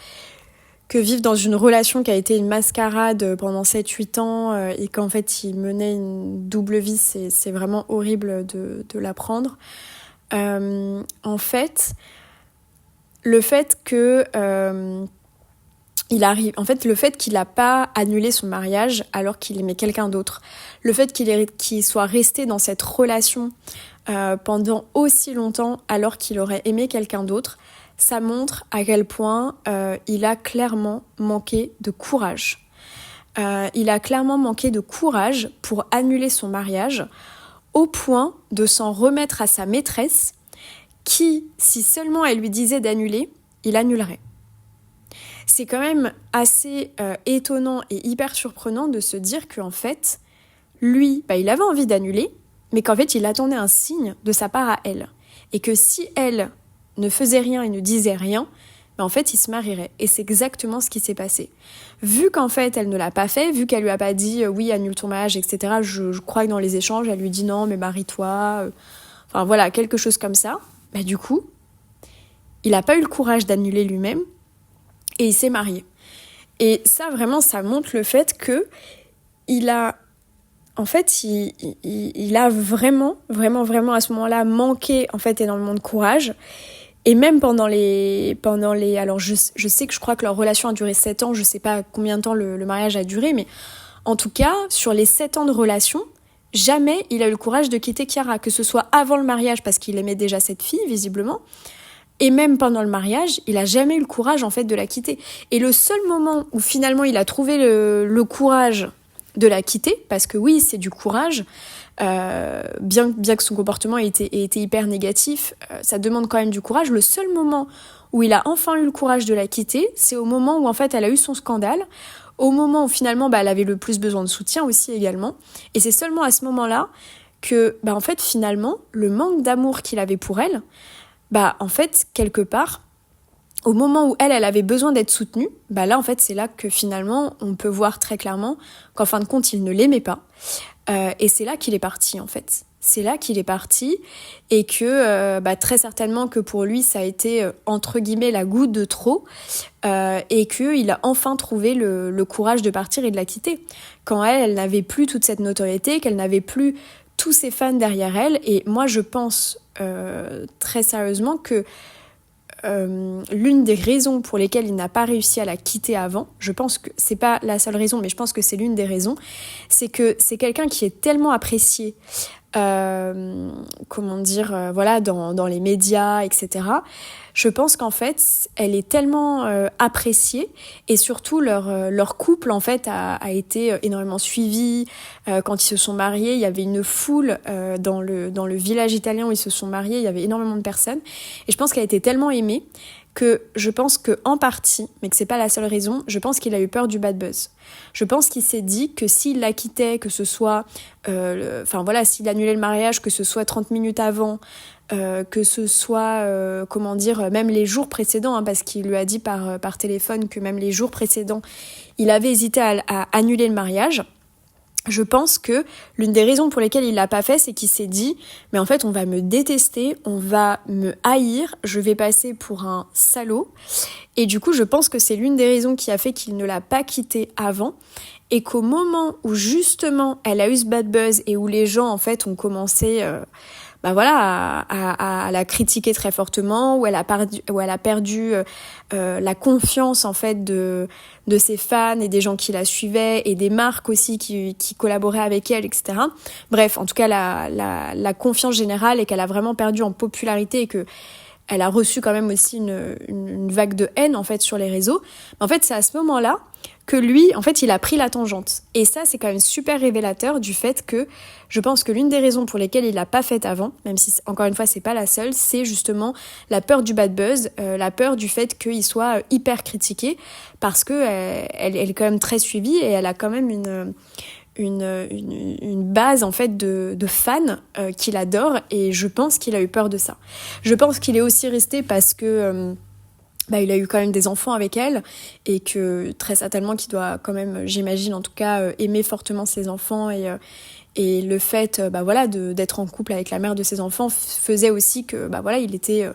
dans une relation qui a été une mascarade pendant 7-8 ans et qu'en fait il menait une double vie, c'est vraiment horrible de l'apprendre. En fait, le fait que le fait qu'il n'a pas annulé son mariage alors qu'il aimait quelqu'un d'autre, le fait qu'il soit resté dans cette relation pendant aussi longtemps alors qu'il aurait aimé quelqu'un d'autre, ça montre à quel point il a clairement manqué de courage. Il a clairement manqué de courage pour annuler son mariage, au point de s'en remettre à sa maîtresse qui, si seulement elle lui disait d'annuler, il annulerait. C'est quand même assez étonnant et hyper surprenant de se dire qu'en fait, lui, il avait envie d'annuler, mais qu'en fait, il attendait un signe de sa part à elle. Et que si elle ne faisait rien et ne disait rien, en fait, il se marierait. Et c'est exactement ce qui s'est passé. Vu qu'en fait, elle ne l'a pas fait, vu qu'elle lui a pas dit oui, annule ton mariage, etc., je crois que dans les échanges, elle lui dit non, mais marie-toi. Enfin voilà, quelque chose comme ça. Du coup, il n'a pas eu le courage d'annuler lui-même et il s'est marié. Et ça, vraiment, ça montre le fait que il a vraiment, vraiment, vraiment à ce moment-là manqué en fait énormément de courage. Et même pendant les alors je sais que je crois que leur relation a duré 7 ans, je sais pas combien de temps le mariage a duré, mais en tout cas, sur les 7 ans de relation, jamais il a eu le courage de quitter Chiara, que ce soit avant le mariage parce qu'il aimait déjà cette fille, visiblement, et même pendant le mariage, il a jamais eu le courage en fait de la quitter. Et le seul moment où finalement il a trouvé le courage de la quitter, parce que oui, c'est du courage, bien que son comportement ait été hyper négatif, ça demande quand même du courage. Le seul moment où il a enfin eu le courage de la quitter, c'est au moment où en fait elle a eu son scandale, au moment où finalement elle avait le plus besoin de soutien aussi également, et c'est seulement à ce moment-là que en fait finalement le manque d'amour qu'il avait pour elle, en fait quelque part au moment où elle avait besoin d'être soutenue, là en fait c'est là que finalement on peut voir très clairement qu'en fin de compte il ne l'aimait pas, et c'est là qu'il est parti en fait. c'est là qu'il est parti et que très certainement que pour lui ça a été entre guillemets la goutte de trop et qu'il a enfin trouvé le courage de partir et de la quitter quand elle n'avait plus toute cette notoriété, qu'elle n'avait plus tous ses fans derrière elle. Et moi je pense très sérieusement que l'une des raisons pour lesquelles il n'a pas réussi à la quitter avant, je pense que c'est pas la seule raison, mais je pense que c'est l'une des raisons, c'est que c'est quelqu'un qui est tellement apprécié dans les médias, etc. Je pense qu'en fait, elle est tellement appréciée et surtout leur couple en fait a été énormément suivi. Quand ils se sont mariés, il y avait une foule dans le village italien où ils se sont mariés, il y avait énormément de personnes. Et je pense qu'elle a été tellement aimée que je pense qu'en partie, mais que c'est pas la seule raison, je pense qu'il a eu peur du bad buzz. Je pense qu'il s'est dit que s'il la quittait, que ce soit, s'il annulait le mariage, que ce soit 30 minutes avant, que ce soit, même les jours précédents, hein, parce qu'il lui a dit par téléphone que même les jours précédents, il avait hésité à annuler le mariage. Je pense que l'une des raisons pour lesquelles il l'a pas fait, c'est qu'il s'est dit mais en fait on va me détester, on va me haïr, je vais passer pour un salaud. Et du coup je pense que c'est l'une des raisons qui a fait qu'il ne l'a pas quittée avant et qu'au moment où justement elle a eu ce bad buzz et où les gens en fait ont commencé à la critiquer très fortement, où elle a perdu la confiance en fait de ses fans et des gens qui la suivaient et des marques aussi qui collaboraient avec elle, etc. Bref, en tout cas la confiance générale et qu'elle a vraiment perdu en popularité et que elle a reçu quand même aussi une vague de haine en fait sur les réseaux. En fait, c'est à ce moment-là que lui, en fait, il a pris la tangente. Et ça, c'est quand même super révélateur du fait que je pense que l'une des raisons pour lesquelles il l'a pas faite avant, même si encore une fois c'est pas la seule, c'est justement la peur du bad buzz, la peur du fait qu'il soit hyper critiqué parce que elle est quand même très suivie et elle a quand même une base en fait de fans qu'il adore et je pense qu'il a eu peur de ça. Je pense qu'il est aussi resté parce que il a eu quand même des enfants avec elle et que très certainement qu'il doit quand même, j'imagine en tout cas, aimer fortement ses enfants et le fait d'être en couple avec la mère de ses enfants faisait aussi que il était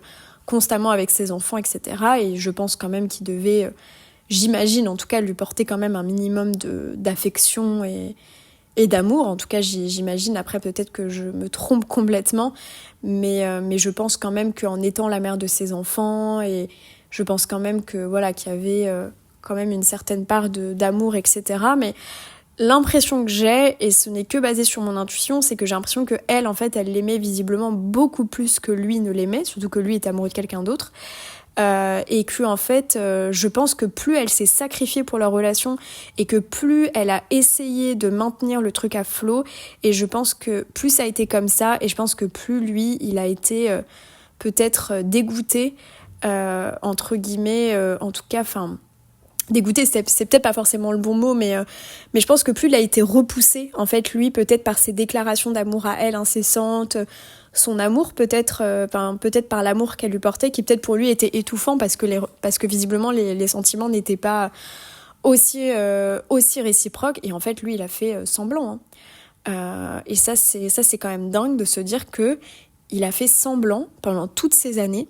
constamment avec ses enfants, etc. Et je pense quand même qu'il devait, j'imagine en tout cas, lui porter quand même un minimum d'affection et d'amour. En tout cas, j'imagine, après peut-être que je me trompe complètement, mais je pense quand même qu'en étant la mère de ses enfants et je pense quand même que qu'il y avait quand même une certaine part d'amour, etc. Mais l'impression que j'ai, et ce n'est que basé sur mon intuition, c'est que j'ai l'impression que elle, en fait, elle l'aimait visiblement beaucoup plus que lui ne l'aimait, surtout que lui est amoureux de quelqu'un d'autre. Et que en fait, je pense que plus elle s'est sacrifiée pour leur relation et que plus elle a essayé de maintenir le truc à flot, et je pense que plus ça a été comme ça, et je pense que plus lui, il a été peut-être dégoûté. Entre guillemets, en tout cas, dégoûté, c'est peut-être pas forcément le bon mot, mais je pense que plus il a été repoussé, en fait, lui, peut-être par ses déclarations d'amour à elle incessantes, son amour peut-être par l'amour qu'elle lui portait, qui peut-être pour lui était étouffant parce que visiblement les sentiments n'étaient pas aussi réciproques, et en fait, lui, il a fait semblant. Et ça, c'est quand même dingue de se dire que il a fait semblant pendant toutes ces années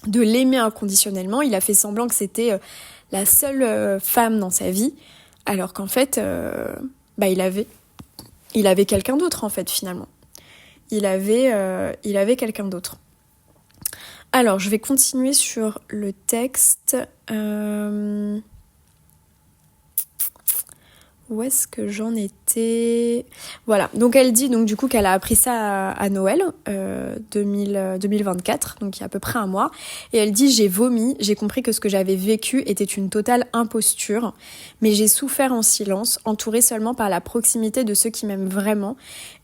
de l'aimer inconditionnellement. Il a fait semblant que c'était la seule femme dans sa vie, alors qu'en fait, il avait quelqu'un d'autre en fait finalement. Il avait quelqu'un d'autre. Alors, je vais continuer sur le texte. Où est-ce que j'en étais ? Voilà, donc elle dit donc du coup qu'elle a appris ça à Noël 2024, donc il y a à peu près un mois, et elle dit « J'ai vomi, j'ai compris que ce que j'avais vécu était une totale imposture, mais j'ai souffert en silence, entourée seulement par la proximité de ceux qui m'aiment vraiment,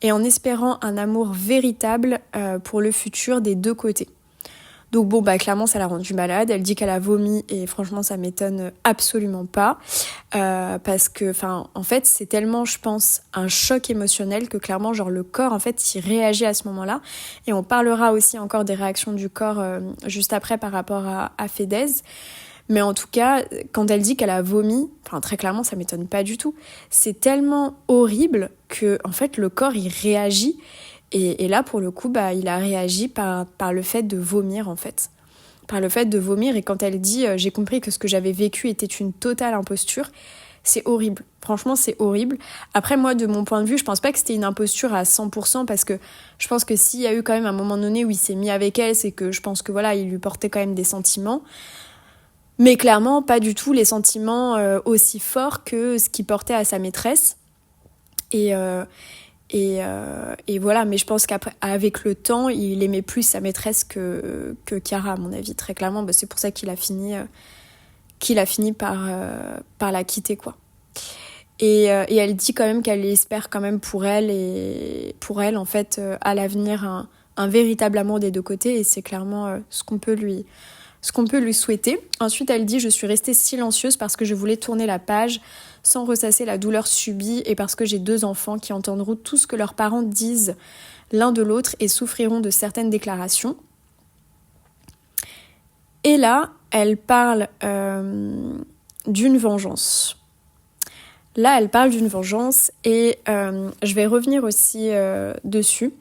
et en espérant un amour véritable pour le futur des deux côtés. » Donc clairement ça l'a rendue malade. Elle dit qu'elle a vomi et franchement ça m'étonne absolument pas parce que en fait c'est tellement, je pense, un choc émotionnel que clairement le corps en fait il réagit à ce moment-là, et on parlera aussi encore des réactions du corps juste après par rapport à Fedez. Mais en tout cas, quand elle dit qu'elle a vomi, très clairement ça m'étonne pas du tout. C'est tellement horrible que en fait le corps il réagit. Et là, pour le coup, il a réagi par le fait de vomir, en fait. Par le fait de vomir, et quand elle dit « j'ai compris que ce que j'avais vécu était une totale imposture », c'est horrible. Franchement, c'est horrible. Après, moi, de mon point de vue, je pense pas que c'était une imposture à 100%, parce que je pense que s'il y a eu quand même un moment donné où il s'est mis avec elle, c'est que je pense que voilà, il lui portait quand même des sentiments. Mais clairement, pas du tout les sentiments aussi forts que ce qu'il portait à sa maîtresse. Et voilà, mais je pense qu'avec le temps, il aimait plus sa maîtresse que Chiara, à mon avis, très clairement. C'est pour ça qu'il a fini par la quitter, quoi. Et elle dit quand même qu'elle espère quand même pour elle, en fait, à l'avenir, un véritable amour des deux côtés, et c'est clairement ce qu'on peut lui souhaiter. Ensuite, elle dit « Je suis restée silencieuse parce que je voulais tourner la page sans ressasser la douleur subie et parce que j'ai 2 enfants qui entendront tout ce que leurs parents disent l'un de l'autre et souffriront de certaines déclarations. » Et là, elle parle d'une vengeance. Là, elle parle d'une vengeance et je vais revenir aussi dessus.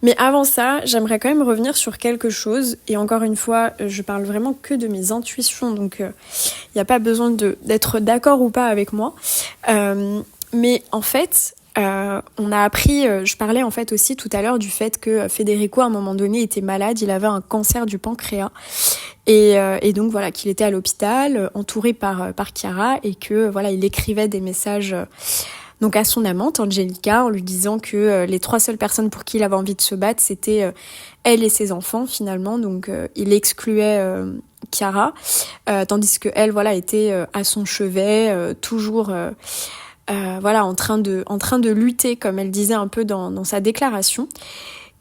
Mais avant ça, j'aimerais quand même revenir sur quelque chose. Et encore une fois, je parle vraiment que de mes intuitions. Donc, il n'y a pas besoin d'être d'accord ou pas avec moi. Mais en fait, on a appris... je parlais en fait aussi tout à l'heure du fait que Federico, à un moment donné, était malade. Il avait un cancer du pancréas. Et donc, voilà, qu'il était à l'hôpital, entouré par Chiara. Et que, voilà, il écrivait des messages... donc à son amante, Angelica, en lui disant que les 3 seules personnes pour qui il avait envie de se battre, c'était elle et ses enfants, finalement. Donc il excluait Chiara, tandis que elle, voilà, était à son chevet, toujours voilà, en train de lutter, comme elle disait un peu dans sa déclaration.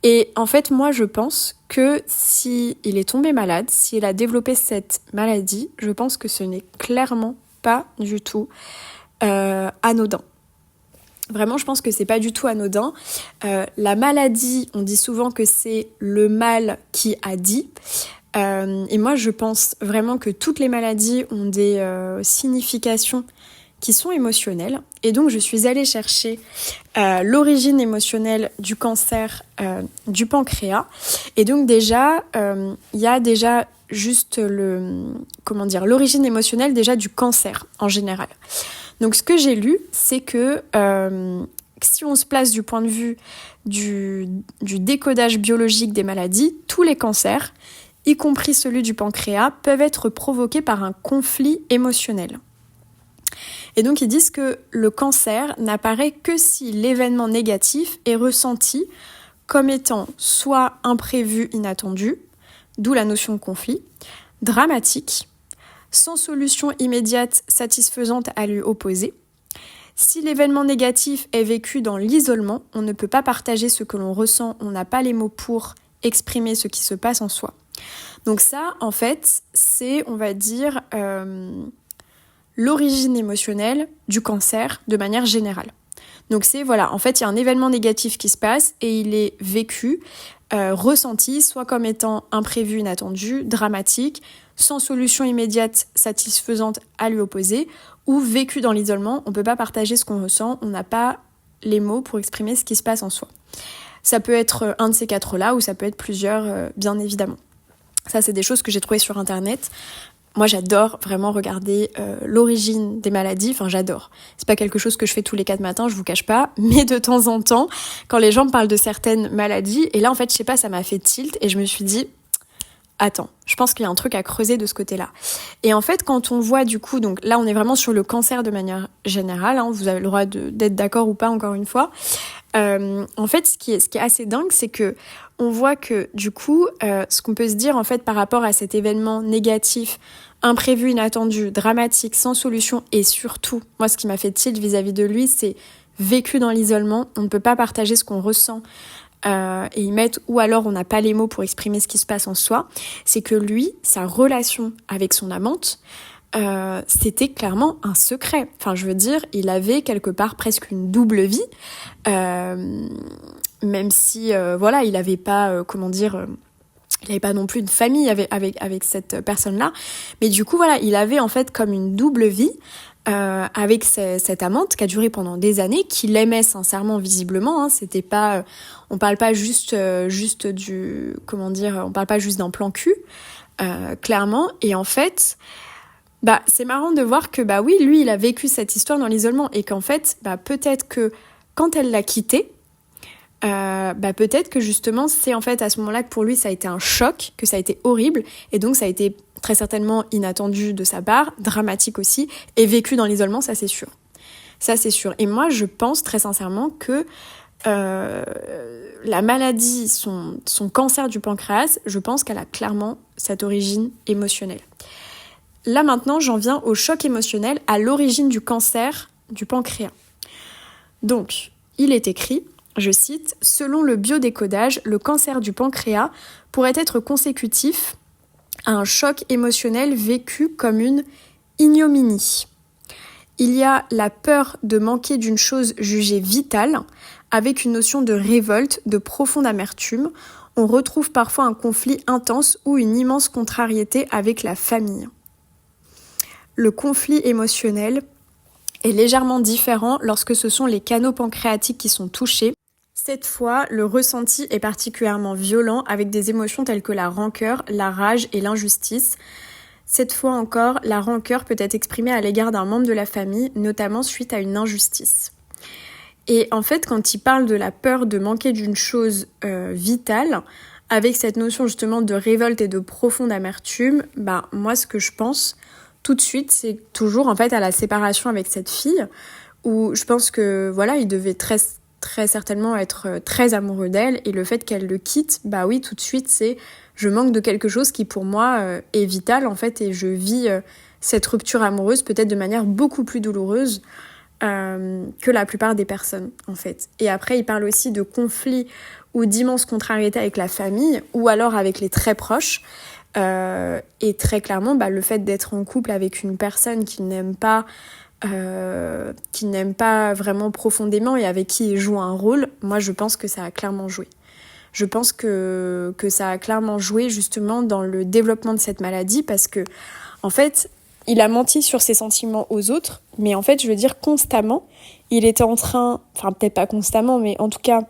Et en fait, moi, je pense que si il est tombé malade, s'il a développé cette maladie, je pense que ce n'est clairement pas du tout anodin. Vraiment, je pense que c'est pas du tout anodin. La maladie, on dit souvent que c'est le mal qui a dit. Et moi, je pense vraiment que toutes les maladies ont des significations qui sont émotionnelles. Et donc, je suis allée chercher l'origine émotionnelle du cancer du pancréas. Et donc, déjà, il y a déjà juste l'origine émotionnelle déjà du cancer en général. Donc ce que j'ai lu, c'est que si on se place du point de vue du décodage biologique des maladies, tous les cancers, y compris celui du pancréas, peuvent être provoqués par un conflit émotionnel. Et donc ils disent que le cancer n'apparaît que si l'événement négatif est ressenti comme étant soit imprévu, inattendu, d'où la notion de conflit, dramatique, sans solution immédiate satisfaisante à lui opposer. Si l'événement négatif est vécu dans l'isolement, on ne peut pas partager ce que l'on ressent, on n'a pas les mots pour exprimer ce qui se passe en soi. Donc ça, en fait, c'est, on va dire, l'origine émotionnelle du cancer de manière générale. Donc c'est, voilà, en fait, il y a un événement négatif qui se passe et il est vécu, ressenti, soit comme étant imprévu, inattendu, dramatique, sans solution immédiate satisfaisante à lui opposer, ou vécu dans l'isolement, on ne peut pas partager ce qu'on ressent, on n'a pas les mots pour exprimer ce qui se passe en soi. Ça peut être un de ces 4-là, ou ça peut être plusieurs, bien évidemment. Ça, c'est des choses que j'ai trouvées sur Internet. Moi, j'adore vraiment regarder l'origine des maladies. Enfin, j'adore. C'est pas quelque chose que je fais tous les 4 matins, je vous cache pas. Mais de temps en temps, quand les gens me parlent de certaines maladies, et là, en fait, je sais pas, ça m'a fait tilt, et je me suis dit... Attends, je pense qu'il y a un truc à creuser de ce côté-là. Et en fait, quand on voit du coup, donc là on est vraiment sur le cancer de manière générale, hein, vous avez le droit d'être d'accord ou pas, encore une fois. En fait, ce qui est assez dingue, c'est que on voit que du coup, ce qu'on peut se dire en fait par rapport à cet événement négatif, imprévu, inattendu, dramatique, sans solution, et surtout, moi ce qui m'a fait tilt vis-à-vis de lui, c'est vécu dans l'isolement, on ne peut pas partager ce qu'on ressent. Et ils mettent ou alors on n'a pas les mots pour exprimer ce qui se passe en soi, c'est que lui, sa relation avec son amante, c'était clairement un secret. Enfin, je veux dire, il avait quelque part presque une double vie, même si, voilà, il n'avait pas, il n'avait pas non plus une famille avec cette personne-là, mais du coup, voilà, il avait en fait comme une double vie. avec cette amante qui a duré pendant des années, qu'il aimait sincèrement visiblement, hein, c'était pas, on parle pas juste du, comment dire, on parle pas juste d'un plan cul, clairement. Et en fait, c'est marrant de voir que oui, lui, il a vécu cette histoire dans l'isolement et qu'en fait, peut-être que quand elle l'a quitté, peut-être que justement c'est en fait à ce moment-là que pour lui ça a été un choc, que ça a été horrible et donc ça a été très certainement inattendu de sa part, dramatique aussi et vécu dans l'isolement, ça c'est sûr. Ça c'est sûr. Et moi je pense très sincèrement que la maladie, son cancer du pancréas, je pense qu'elle a clairement cette origine émotionnelle. Là maintenant j'en viens au choc émotionnel à l'origine du cancer du pancréas. Donc il est écrit, je cite, « Selon le biodécodage, le cancer du pancréas pourrait être consécutif à un choc émotionnel vécu comme une ignominie. Il y a la peur de manquer d'une chose jugée vitale, avec une notion de révolte, de profonde amertume. On retrouve parfois un conflit intense ou une immense contrariété avec la famille. Le conflit émotionnel est légèrement différent lorsque ce sont les canaux pancréatiques qui sont touchés. Cette fois, le ressenti est particulièrement violent avec des émotions telles que la rancœur, la rage et l'injustice. Cette fois encore, la rancœur peut être exprimée à l'égard d'un membre de la famille, notamment suite à une injustice. Et en fait, quand il parle de la peur de manquer d'une chose vitale, avec cette notion justement de révolte et de profonde amertume, moi ce que je pense tout de suite, c'est toujours en fait à la séparation avec cette fille, où je pense que voilà, il devait très certainement être très amoureux d'elle, et le fait qu'elle le quitte, oui, tout de suite, c'est je manque de quelque chose qui pour moi est vital en fait, et je vis cette rupture amoureuse peut-être de manière beaucoup plus douloureuse que la plupart des personnes en fait. Et après, il parle aussi de conflits ou d'immenses contrariétés avec la famille ou alors avec les très proches. Et très clairement, le fait d'être en couple avec une personne qui n'aime pas vraiment profondément et avec qui il joue un rôle, moi je pense que ça a clairement joué. Je pense que ça a clairement joué justement dans le développement de cette maladie parce que, en fait, il a menti sur ses sentiments aux autres, mais en fait, je veux dire, constamment, il était en train, enfin peut-être pas constamment, mais en tout cas,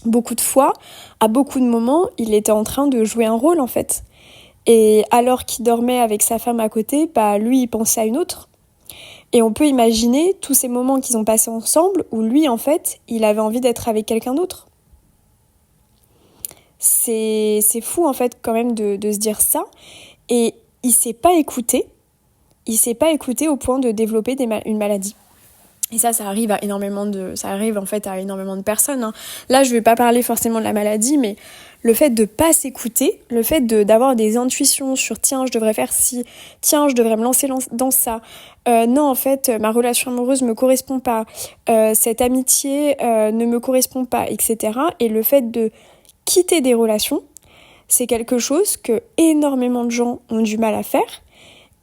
beaucoup de fois, à beaucoup de moments, il était en train de jouer un rôle en fait. Et alors qu'il dormait avec sa femme à côté, lui, il pensait à une autre. Et on peut imaginer tous ces moments qu'ils ont passés ensemble où lui, en fait, il avait envie d'être avec quelqu'un d'autre. C'est fou, en fait, quand même, de se dire ça. Et il s'est pas écouté. Il s'est pas écouté au point de développer une maladie. Et ça arrive à énormément de personnes, hein. Là, je vais pas parler forcément de la maladie, mais le fait de pas s'écouter, le fait d'avoir des intuitions sur tiens, je devrais faire ci, tiens, je devrais me lancer dans ça. Non, en fait, ma relation amoureuse me correspond pas, cette amitié ne me correspond pas, etc. Et le fait de quitter des relations, c'est quelque chose que énormément de gens ont du mal à faire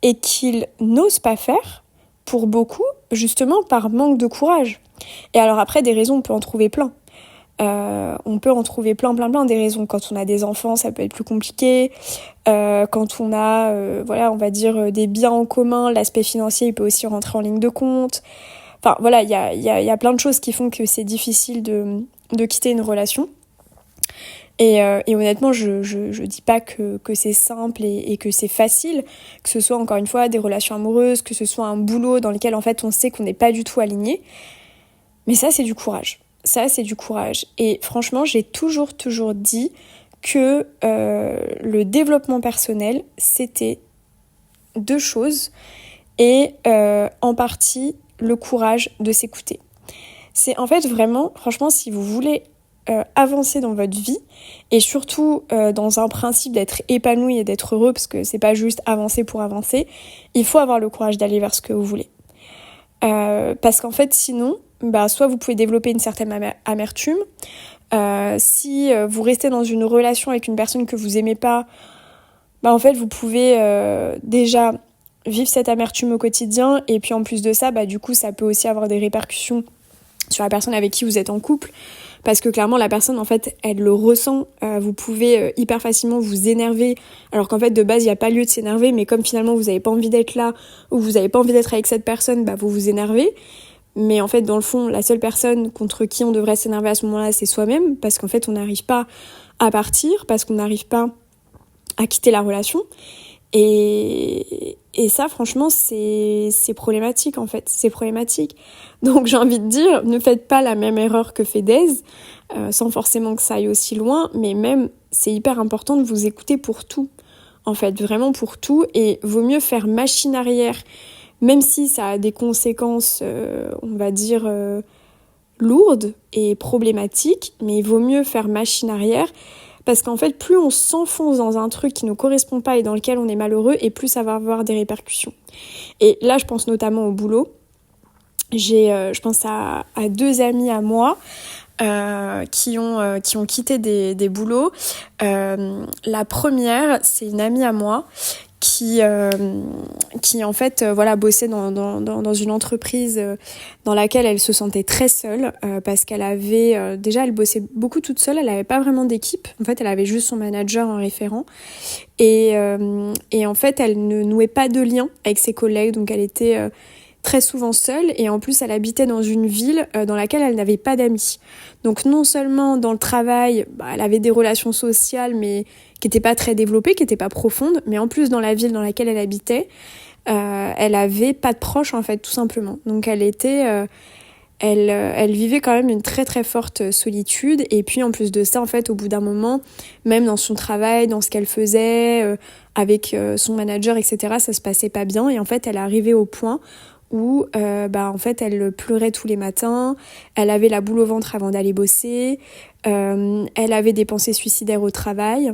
et qu'ils n'osent pas faire. Pour beaucoup, justement, par manque de courage. Et alors après, des raisons, on peut en trouver plein. On peut en trouver plein des raisons. Quand on a des enfants, ça peut être plus compliqué. Quand on a, on va dire, des biens en commun, l'aspect financier, il peut aussi rentrer en ligne de compte. Enfin, voilà, il y a plein de choses qui font que c'est difficile de quitter une relation. Et honnêtement, je dis pas que c'est simple et que c'est facile, que ce soit encore une fois des relations amoureuses, que ce soit un boulot dans lequel en fait on sait qu'on n'est pas du tout aligné. Mais ça, c'est du courage. Ça, c'est du courage. Et franchement, j'ai toujours dit que le développement personnel, c'était deux choses et en partie le courage de s'écouter. C'est en fait vraiment, franchement, si vous voulez avancer dans votre vie et surtout dans un principe d'être épanoui et d'être heureux, parce que c'est pas juste avancer pour avancer, il faut avoir le courage d'aller vers ce que vous voulez. Parce qu'en fait sinon, soit vous pouvez développer une certaine amertume, si vous restez dans une relation avec une personne que vous aimez pas, en fait vous pouvez déjà vivre cette amertume au quotidien, et puis en plus de ça, du coup ça peut aussi avoir des répercussions sur la personne avec qui vous êtes en couple, parce que clairement la personne en fait elle le ressent. Vous pouvez hyper facilement vous énerver alors qu'en fait de base il n'y a pas lieu de s'énerver, mais comme finalement vous n'avez pas envie d'être là ou vous n'avez pas envie d'être avec cette personne, vous vous énervez. Mais en fait dans le fond la seule personne contre qui on devrait s'énerver à ce moment-là c'est soi-même, parce qu'en fait on n'arrive pas à partir, parce qu'on n'arrive pas à quitter la relation. Et ça, franchement, c'est problématique, en fait. C'est problématique. Donc, j'ai envie de dire, ne faites pas la même erreur que fait Daise, sans forcément que ça aille aussi loin, mais même, c'est hyper important de vous écouter pour tout. En fait, vraiment pour tout. Et vaut mieux faire machine arrière, même si ça a des conséquences, on va dire, lourdes et problématiques, mais il vaut mieux faire machine arrière. Parce qu'en fait, plus on s'enfonce dans un truc qui ne nous correspond pas et dans lequel on est malheureux, et plus ça va avoir des répercussions. Et là, je pense notamment au boulot. Je pense à 2 amis à moi qui ont quitté des boulots. La première, c'est une amie à moi qui en fait bossait dans une entreprise dans laquelle elle se sentait très seule, parce qu'elle avait déjà elle bossait beaucoup toute seule, elle avait pas vraiment d'équipe, en fait elle avait juste son manager en référent et en fait elle ne nouait pas de lien avec ses collègues, donc elle était très souvent seule, et en plus elle habitait dans une ville dans laquelle elle n'avait pas d'amis. Donc non seulement dans le travail, elle avait des relations sociales mais qui n'étaient pas très développées, qui n'étaient pas profondes, mais en plus dans la ville dans laquelle elle habitait, elle avait pas de proches en fait, tout simplement. Donc elle vivait quand même une très très forte solitude, et puis en plus de ça en fait au bout d'un moment, même dans son travail, dans ce qu'elle faisait avec son manager, etc., ça se passait pas bien, et en fait elle est arrivée au point où en fait elle pleurait tous les matins, elle avait la boule au ventre avant d'aller bosser, elle avait des pensées suicidaires au travail.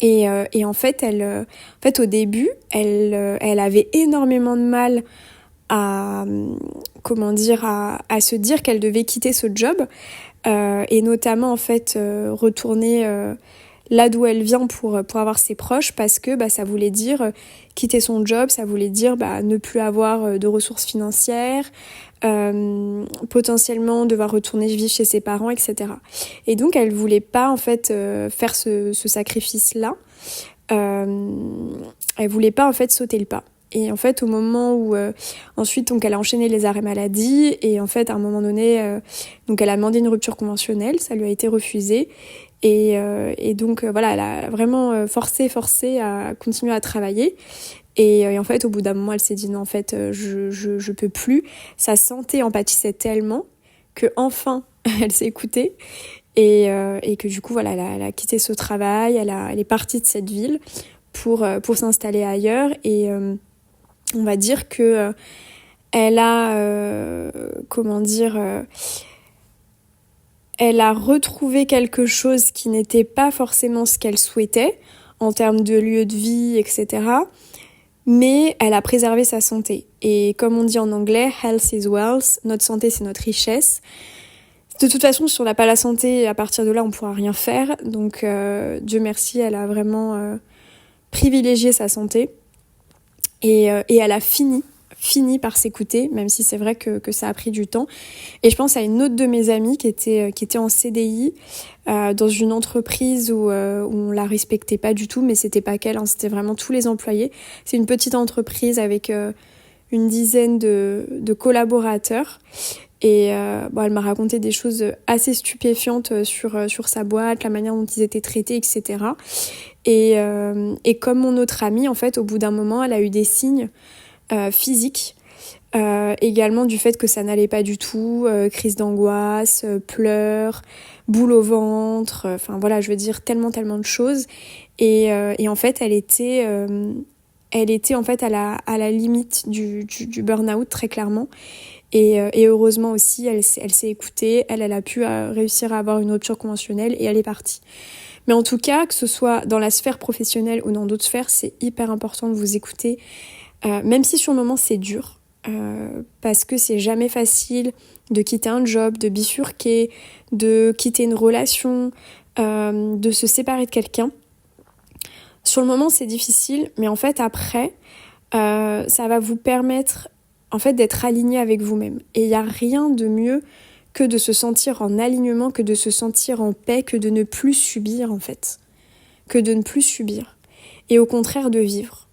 Et en fait, au début, elle avait énormément de mal à se dire qu'elle devait quitter ce job, et notamment en fait retourner là d'où elle vient pour avoir ses proches, parce que ça voulait dire quitter son job, ça voulait dire ne plus avoir de ressources financières, potentiellement devoir retourner vivre chez ses parents, etc. Et donc elle voulait pas en fait faire ce sacrifice-là, elle voulait pas en fait sauter le pas. Et en fait, au moment où ensuite, donc elle a enchaîné les arrêts maladie, et en fait, à un moment donné, donc elle a demandé une rupture conventionnelle, ça lui a été refusé, et donc elle a vraiment forcé à continuer à travailler. Et en fait, au bout d'un moment, elle s'est dit non, en fait, je peux plus. Sa santé en pâtissait tellement que enfin, elle s'est écoutée, et que du coup, elle a quitté ce travail, elle est partie de cette ville pour s'installer ailleurs. Et on va dire que elle a elle a retrouvé quelque chose qui n'était pas forcément ce qu'elle souhaitait en termes de lieu de vie, etc. Mais elle a préservé sa santé. Et comme on dit en anglais, health is wealth, notre santé c'est notre richesse. De toute façon, si on n'a pas la santé, à partir de là, on ne pourra rien faire. Donc, Dieu merci, elle a vraiment privilégié sa santé. Et elle a fini par s'écouter, même si c'est vrai que ça a pris du temps. Et je pense à une autre de mes amies qui était en CDI dans une entreprise où on la respectait pas du tout, mais c'était pas qu'elle, hein, c'était vraiment tous les employés. C'est une petite entreprise avec une dizaine de collaborateurs. Et elle m'a raconté des choses assez stupéfiantes sur sa boîte, la manière dont ils étaient traités, etc. Et comme mon autre amie, en fait, au bout d'un moment, elle a eu des signes physiques, également du fait que ça n'allait pas du tout, crise d'angoisse, pleurs, boule au ventre, enfin voilà, je veux dire tellement de choses. Et en fait, elle était en fait à la limite du burn-out, très clairement. Et heureusement aussi, elle s'est écoutée, elle a pu réussir à avoir une rupture conventionnelle, et elle est partie. Mais en tout cas, que ce soit dans la sphère professionnelle ou dans d'autres sphères, c'est hyper important de vous écouter, même si sur le moment c'est dur, parce que c'est jamais facile de quitter un job, de bifurquer, de quitter une relation, de se séparer de quelqu'un. Sur le moment c'est difficile, mais en fait après, ça va vous permettre en fait d'être aligné avec vous-même. Et il n'y a rien de mieux que de se sentir en alignement, que de se sentir en paix, que de ne plus subir en fait. Que de ne plus subir. Et au contraire de vivre.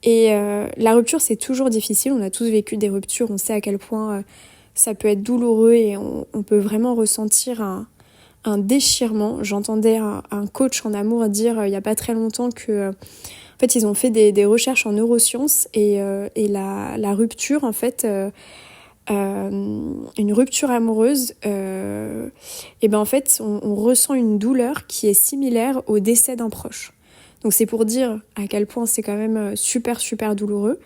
Et la rupture, c'est toujours difficile. On a tous vécu des ruptures. On sait à quel point ça peut être douloureux et on peut vraiment ressentir un déchirement. J'entendais un coach en amour dire il n'y a pas très longtemps que... en fait, ils ont fait des recherches en neurosciences et la rupture, en fait... une rupture amoureuse, et ben en fait on ressent une douleur qui est similaire au décès d'un proche. Donc c'est pour dire à quel point c'est quand même super super douloureux.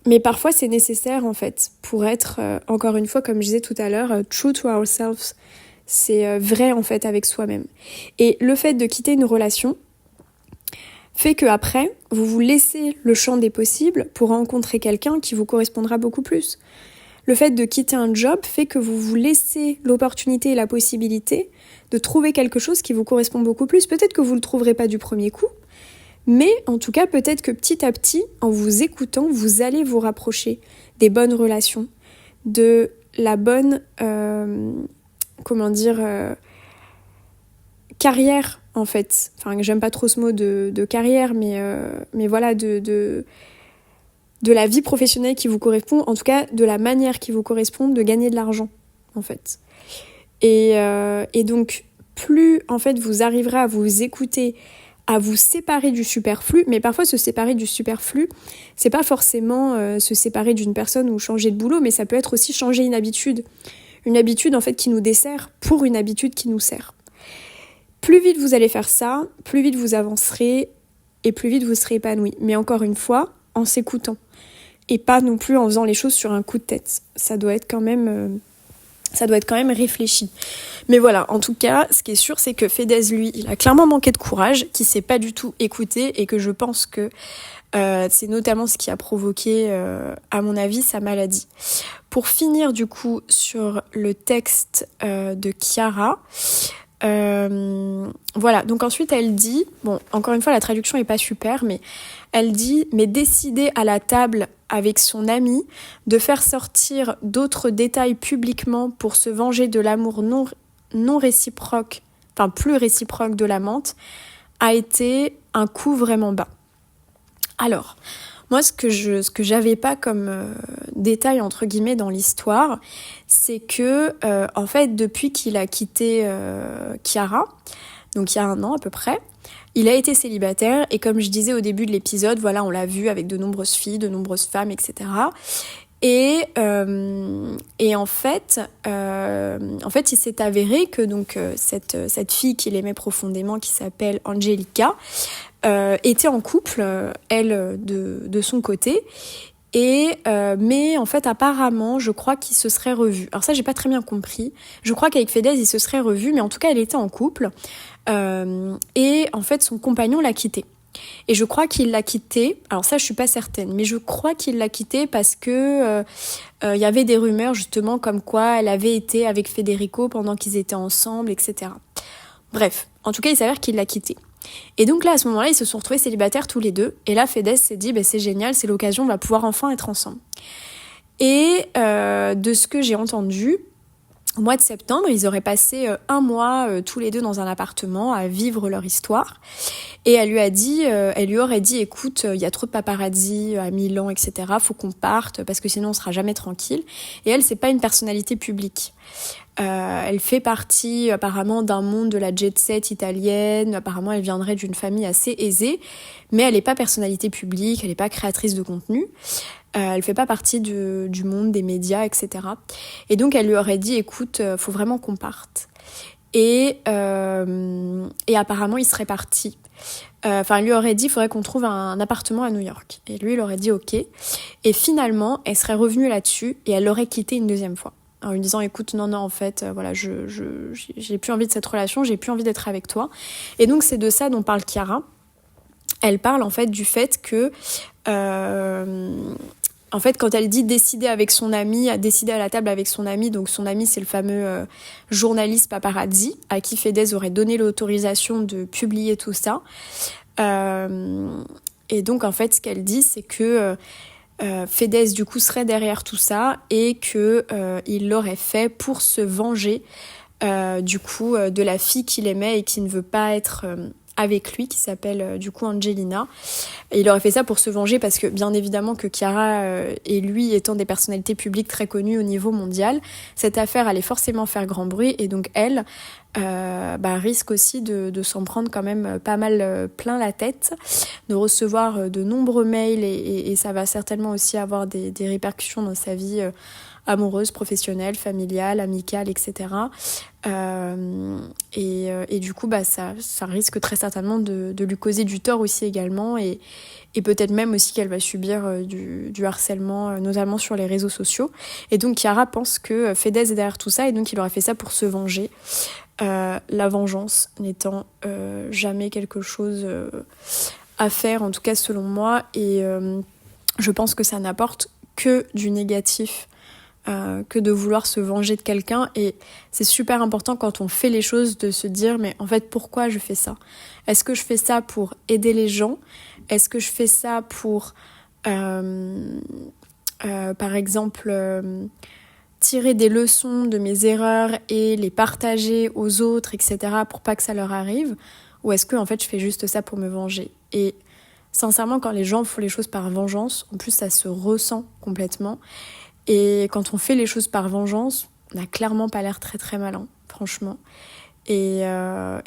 Mais parfois c'est nécessaire en fait pour être, encore une fois comme je disais tout à l'heure, true to ourselves. C'est vrai en fait avec soi-même. Et le fait de quitter une relation fait que après, vous vous laissez le champ des possibles pour rencontrer quelqu'un qui vous correspondra beaucoup plus. Le fait de quitter un job fait que vous vous laissez l'opportunité et la possibilité de trouver quelque chose qui vous correspond beaucoup plus. Peut-être que vous ne le trouverez pas du premier coup, mais en tout cas, peut-être que petit à petit, en vous écoutant, vous allez vous rapprocher des bonnes relations, de la bonne, carrière en fait. Enfin, j'aime pas trop ce mot de carrière, mais voilà, de la vie professionnelle qui vous correspond, en tout cas de la manière qui vous correspond de gagner de l'argent en fait. Et donc plus en fait vous arriverez à vous écouter, à vous séparer du superflu, mais parfois se séparer du superflu, c'est pas forcément se séparer d'une personne ou changer de boulot, mais ça peut être aussi changer une habitude en fait qui nous dessert pour une habitude qui nous sert. Plus vite vous allez faire ça, plus vite vous avancerez et plus vite vous serez épanoui. Mais encore une fois, en s'écoutant. Et pas non plus en faisant les choses sur un coup de tête. Ça doit être quand même réfléchi. Mais voilà, en tout cas, ce qui est sûr, c'est que Fedez, lui, il a clairement manqué de courage, qu'il s'est pas du tout écouté et que je pense que c'est notamment ce qui a provoqué, à mon avis, sa maladie. Pour finir, du coup, sur le texte de Chiara... voilà, donc ensuite elle dit, bon, encore une fois la traduction est pas super, mais elle dit, mais décider à la table avec son ami de faire sortir d'autres détails publiquement pour se venger de l'amour non réciproque, enfin plus réciproque de l'amante, a été un coup vraiment bas. Alors, moi, ce que j'avais pas comme détail entre guillemets dans l'histoire, c'est que en fait, depuis qu'il a quitté Chiara, donc il y a 1 an à peu près, il a été célibataire et comme je disais au début de l'épisode, voilà, on l'a vu avec de nombreuses filles, de nombreuses femmes, etc. Et en fait, il s'est avéré que donc cette fille qu'il aimait profondément, qui s'appelle Angelica, était en couple, elle, de son côté. Mais en fait, apparemment, je crois qu'ils se seraient revus. Alors ça, j'ai pas très bien compris. Je crois qu'avec Fedez, ils se seraient revus, mais en tout cas, elle était en couple. Et en fait, son compagnon l'a quittée. Et je crois qu'il l'a quittée, alors ça je suis pas certaine, mais je crois qu'il l'a quittée parce que y avait des rumeurs justement comme quoi elle avait été avec Federico pendant qu'ils étaient ensemble, etc. Bref, en tout cas il s'avère qu'il l'a quittée. Et donc là à ce moment-là ils se sont retrouvés célibataires tous les deux, et là Fedez s'est dit c'est génial, c'est l'occasion, on va pouvoir enfin être ensemble. Et de ce que j'ai entendu, au mois de septembre, ils auraient passé 1 mois tous les deux dans un appartement à vivre leur histoire. Et elle lui aurait dit, écoute, il y a trop de paparazzi à Milan, etc. Faut qu'on parte parce que sinon on sera jamais tranquille. Et elle, c'est pas une personnalité publique. Elle fait partie apparemment d'un monde de la jet set italienne. Apparemment, elle viendrait d'une famille assez aisée, mais elle n'est pas personnalité publique, elle n'est pas créatrice de contenu. Elle fait pas partie du monde des médias, etc. Et donc elle lui aurait dit, écoute, faut vraiment qu'on parte. Et apparemment, il serait parti. Elle lui aurait dit, il faudrait qu'on trouve un appartement à New York. Et lui, il aurait dit ok. Et finalement, elle serait revenue là-dessus et elle l'aurait quitté une 2e fois. En lui disant, écoute, non, en fait, voilà, j'ai plus envie de cette relation, j'ai plus envie d'être avec toi. Et donc, c'est de ça dont parle Chiara. Elle parle, en fait, du fait que... en fait, quand elle dit décider avec son ami, décider à la table avec son ami, donc son ami, c'est le fameux journaliste paparazzi, à qui Fedez aurait donné l'autorisation de publier tout ça. Et donc, en fait, ce qu'elle dit, c'est que Fedez du coup serait derrière tout ça et que il l'aurait fait pour se venger du coup de la fille qu'il aimait et qui ne veut pas être avec lui, qui s'appelle du coup Angelina. Et il aurait fait ça pour se venger parce que bien évidemment que Chiara et lui étant des personnalités publiques très connues au niveau mondial, cette affaire allait forcément faire grand bruit et donc elle risque aussi de s'en prendre quand même pas mal plein la tête, de recevoir de nombreux mails et ça va certainement aussi avoir des répercussions dans sa vie amoureuse, professionnelle, familiale, amicale, etc. Et du coup, ça risque très certainement de lui causer du tort aussi également et peut-être même aussi qu'elle va subir du harcèlement, notamment sur les réseaux sociaux. Et donc Chiara pense que Fedez est derrière tout ça et donc il aurait fait ça pour se venger. La vengeance n'étant jamais quelque chose à faire, en tout cas selon moi, et je pense que ça n'apporte que du négatif. Que de vouloir se venger de quelqu'un et c'est super important quand on fait les choses de se dire mais en fait pourquoi je fais ça ? Est-ce que je fais ça pour aider les gens ? Est-ce que je fais ça pour par exemple tirer des leçons de mes erreurs et les partager aux autres, etc. pour pas que ça leur arrive ? Ou est-ce que en fait je fais juste ça pour me venger ? Et sincèrement quand les gens font les choses par vengeance, en plus ça se ressent complètement. Et quand on fait les choses par vengeance, on n'a clairement pas l'air très très malin, franchement. Et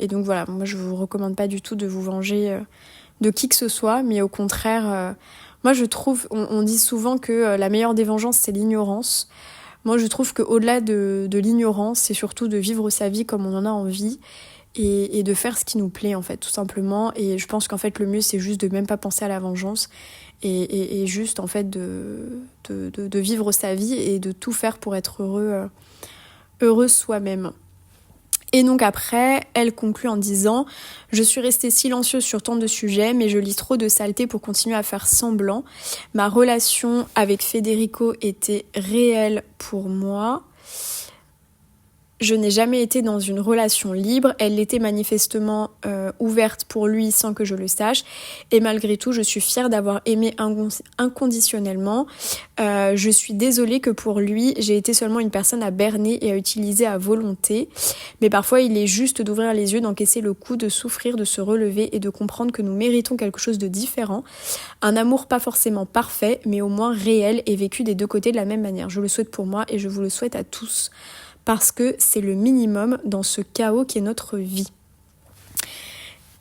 donc voilà, moi je vous recommande pas du tout de vous venger de qui que ce soit, mais au contraire, moi je trouve, on dit souvent que la meilleure des vengeances c'est l'ignorance. Moi je trouve qu'au-delà de l'ignorance, c'est surtout de vivre sa vie comme on en a envie et de faire ce qui nous plaît en fait, tout simplement. Et je pense qu'en fait le mieux c'est juste de même pas penser à la vengeance. Et juste en fait de vivre sa vie et de tout faire pour être heureux soi-même. Et donc après, elle conclut en disant « Je suis restée silencieuse sur tant de sujets, mais je lis trop de saleté pour continuer à faire semblant. Ma relation avec Federico était réelle pour moi. » Je n'ai jamais été dans une relation libre, elle l'était manifestement ouverte pour lui sans que je le sache, et malgré tout je suis fière d'avoir aimé inconditionnellement. Je suis désolée que pour lui j'ai été seulement une personne à berner et à utiliser à volonté, mais parfois il est juste d'ouvrir les yeux, d'encaisser le coup, de souffrir, de se relever et de comprendre que nous méritons quelque chose de différent, un amour pas forcément parfait, mais au moins réel et vécu des deux côtés de la même manière. Je le souhaite pour moi et je vous le souhaite à tous. Parce que c'est le minimum dans ce chaos qui est notre vie.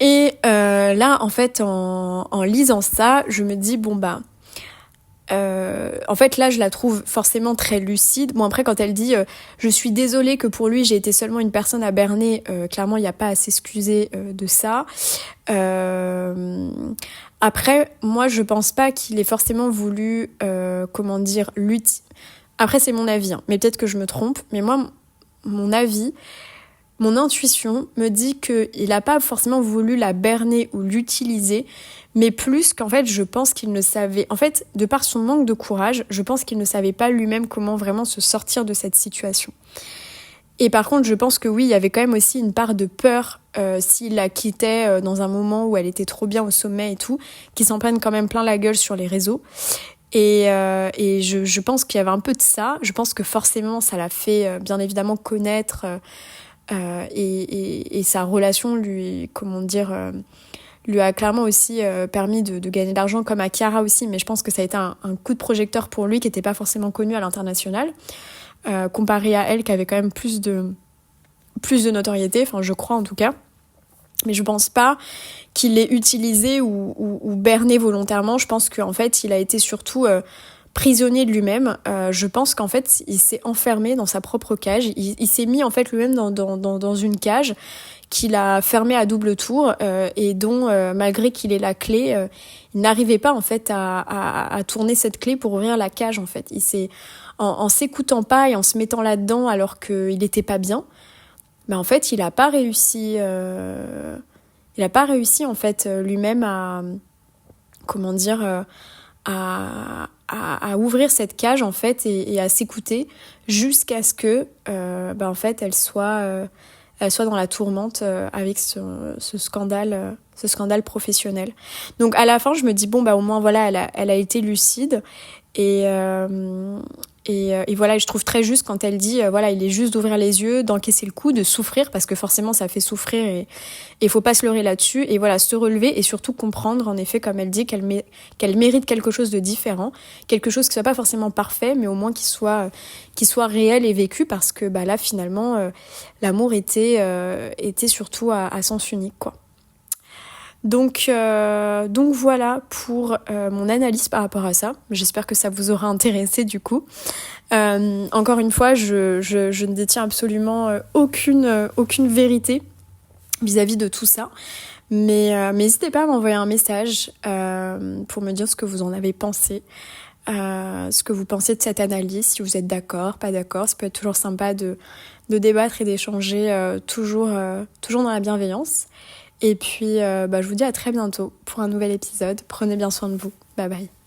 Et là, en fait, en lisant ça, je me dis, en fait, là, je la trouve forcément très lucide. Bon, après, quand elle dit « Je suis désolée que pour lui, j'ai été seulement une personne à berner », clairement, il n'y a pas à s'excuser de ça. Après, moi, je pense pas qu'il ait forcément voulu, lutter. Après, c'est mon avis, hein, mais peut-être que je me trompe. Mais moi, mon avis, mon intuition me dit qu'il n'a pas forcément voulu la berner ou l'utiliser, mais plus qu'en fait, je pense qu'il ne savait... En fait, de par son manque de courage, je pense qu'il ne savait pas lui-même comment vraiment se sortir de cette situation. Et par contre, je pense que oui, il y avait quand même aussi une part de peur s'il la quittait dans un moment où elle était trop bien au sommet et tout, qu'il s'en prenne quand même plein la gueule sur les réseaux. Et je pense qu'il y avait un peu de ça. Je pense que forcément, ça l'a fait bien évidemment connaître et sa relation lui a clairement aussi permis de gagner de l'argent, comme à Chiara aussi. Mais je pense que ça a été un coup de projecteur pour lui qui n'était pas forcément connu à l'international, comparé à elle qui avait quand même plus de notoriété, enfin je crois en tout cas. Mais je pense pas qu'il l'ait utilisé ou berné volontairement. Je pense qu'en fait, il a été surtout prisonnier de lui-même. Je pense qu'en fait, il s'est enfermé dans sa propre cage. Il s'est mis en fait lui-même dans une cage qu'il a fermée à double tour et dont, malgré qu'il ait la clé, il n'arrivait pas en fait à tourner cette clé pour ouvrir la cage. En fait, il s'est en s'écoutant pas et en se mettant là-dedans alors qu'il était pas bien. Mais en fait, il a pas réussi en fait lui-même à ouvrir cette cage en fait et à s'écouter jusqu'à ce que en fait elle soit elle soit dans la tourmente avec ce scandale professionnel. Donc à la fin, je me dis bon bah au moins voilà, elle a été lucide et voilà, je trouve très juste quand elle dit voilà, il est juste d'ouvrir les yeux, d'encaisser le coup, de souffrir parce que forcément ça fait souffrir et faut pas se leurrer là-dessus et voilà, se relever et surtout comprendre en effet comme elle dit qu'elle mérite quelque chose de différent, quelque chose qui soit pas forcément parfait mais au moins qui soit réel et vécu parce que bah là finalement l'amour était surtout à sens unique quoi. Donc voilà pour mon analyse par rapport à ça. J'espère que ça vous aura intéressé du coup. Encore une fois, je ne détiens absolument aucune vérité vis-à-vis de tout ça. Mais n'hésitez pas à m'envoyer un message pour me dire ce que vous en avez pensé. Ce que vous pensez de cette analyse, si vous êtes d'accord, pas d'accord. Ça peut être toujours sympa de débattre et d'échanger toujours dans la bienveillance. Et puis, je vous dis à très bientôt pour un nouvel épisode. Prenez bien soin de vous. Bye bye.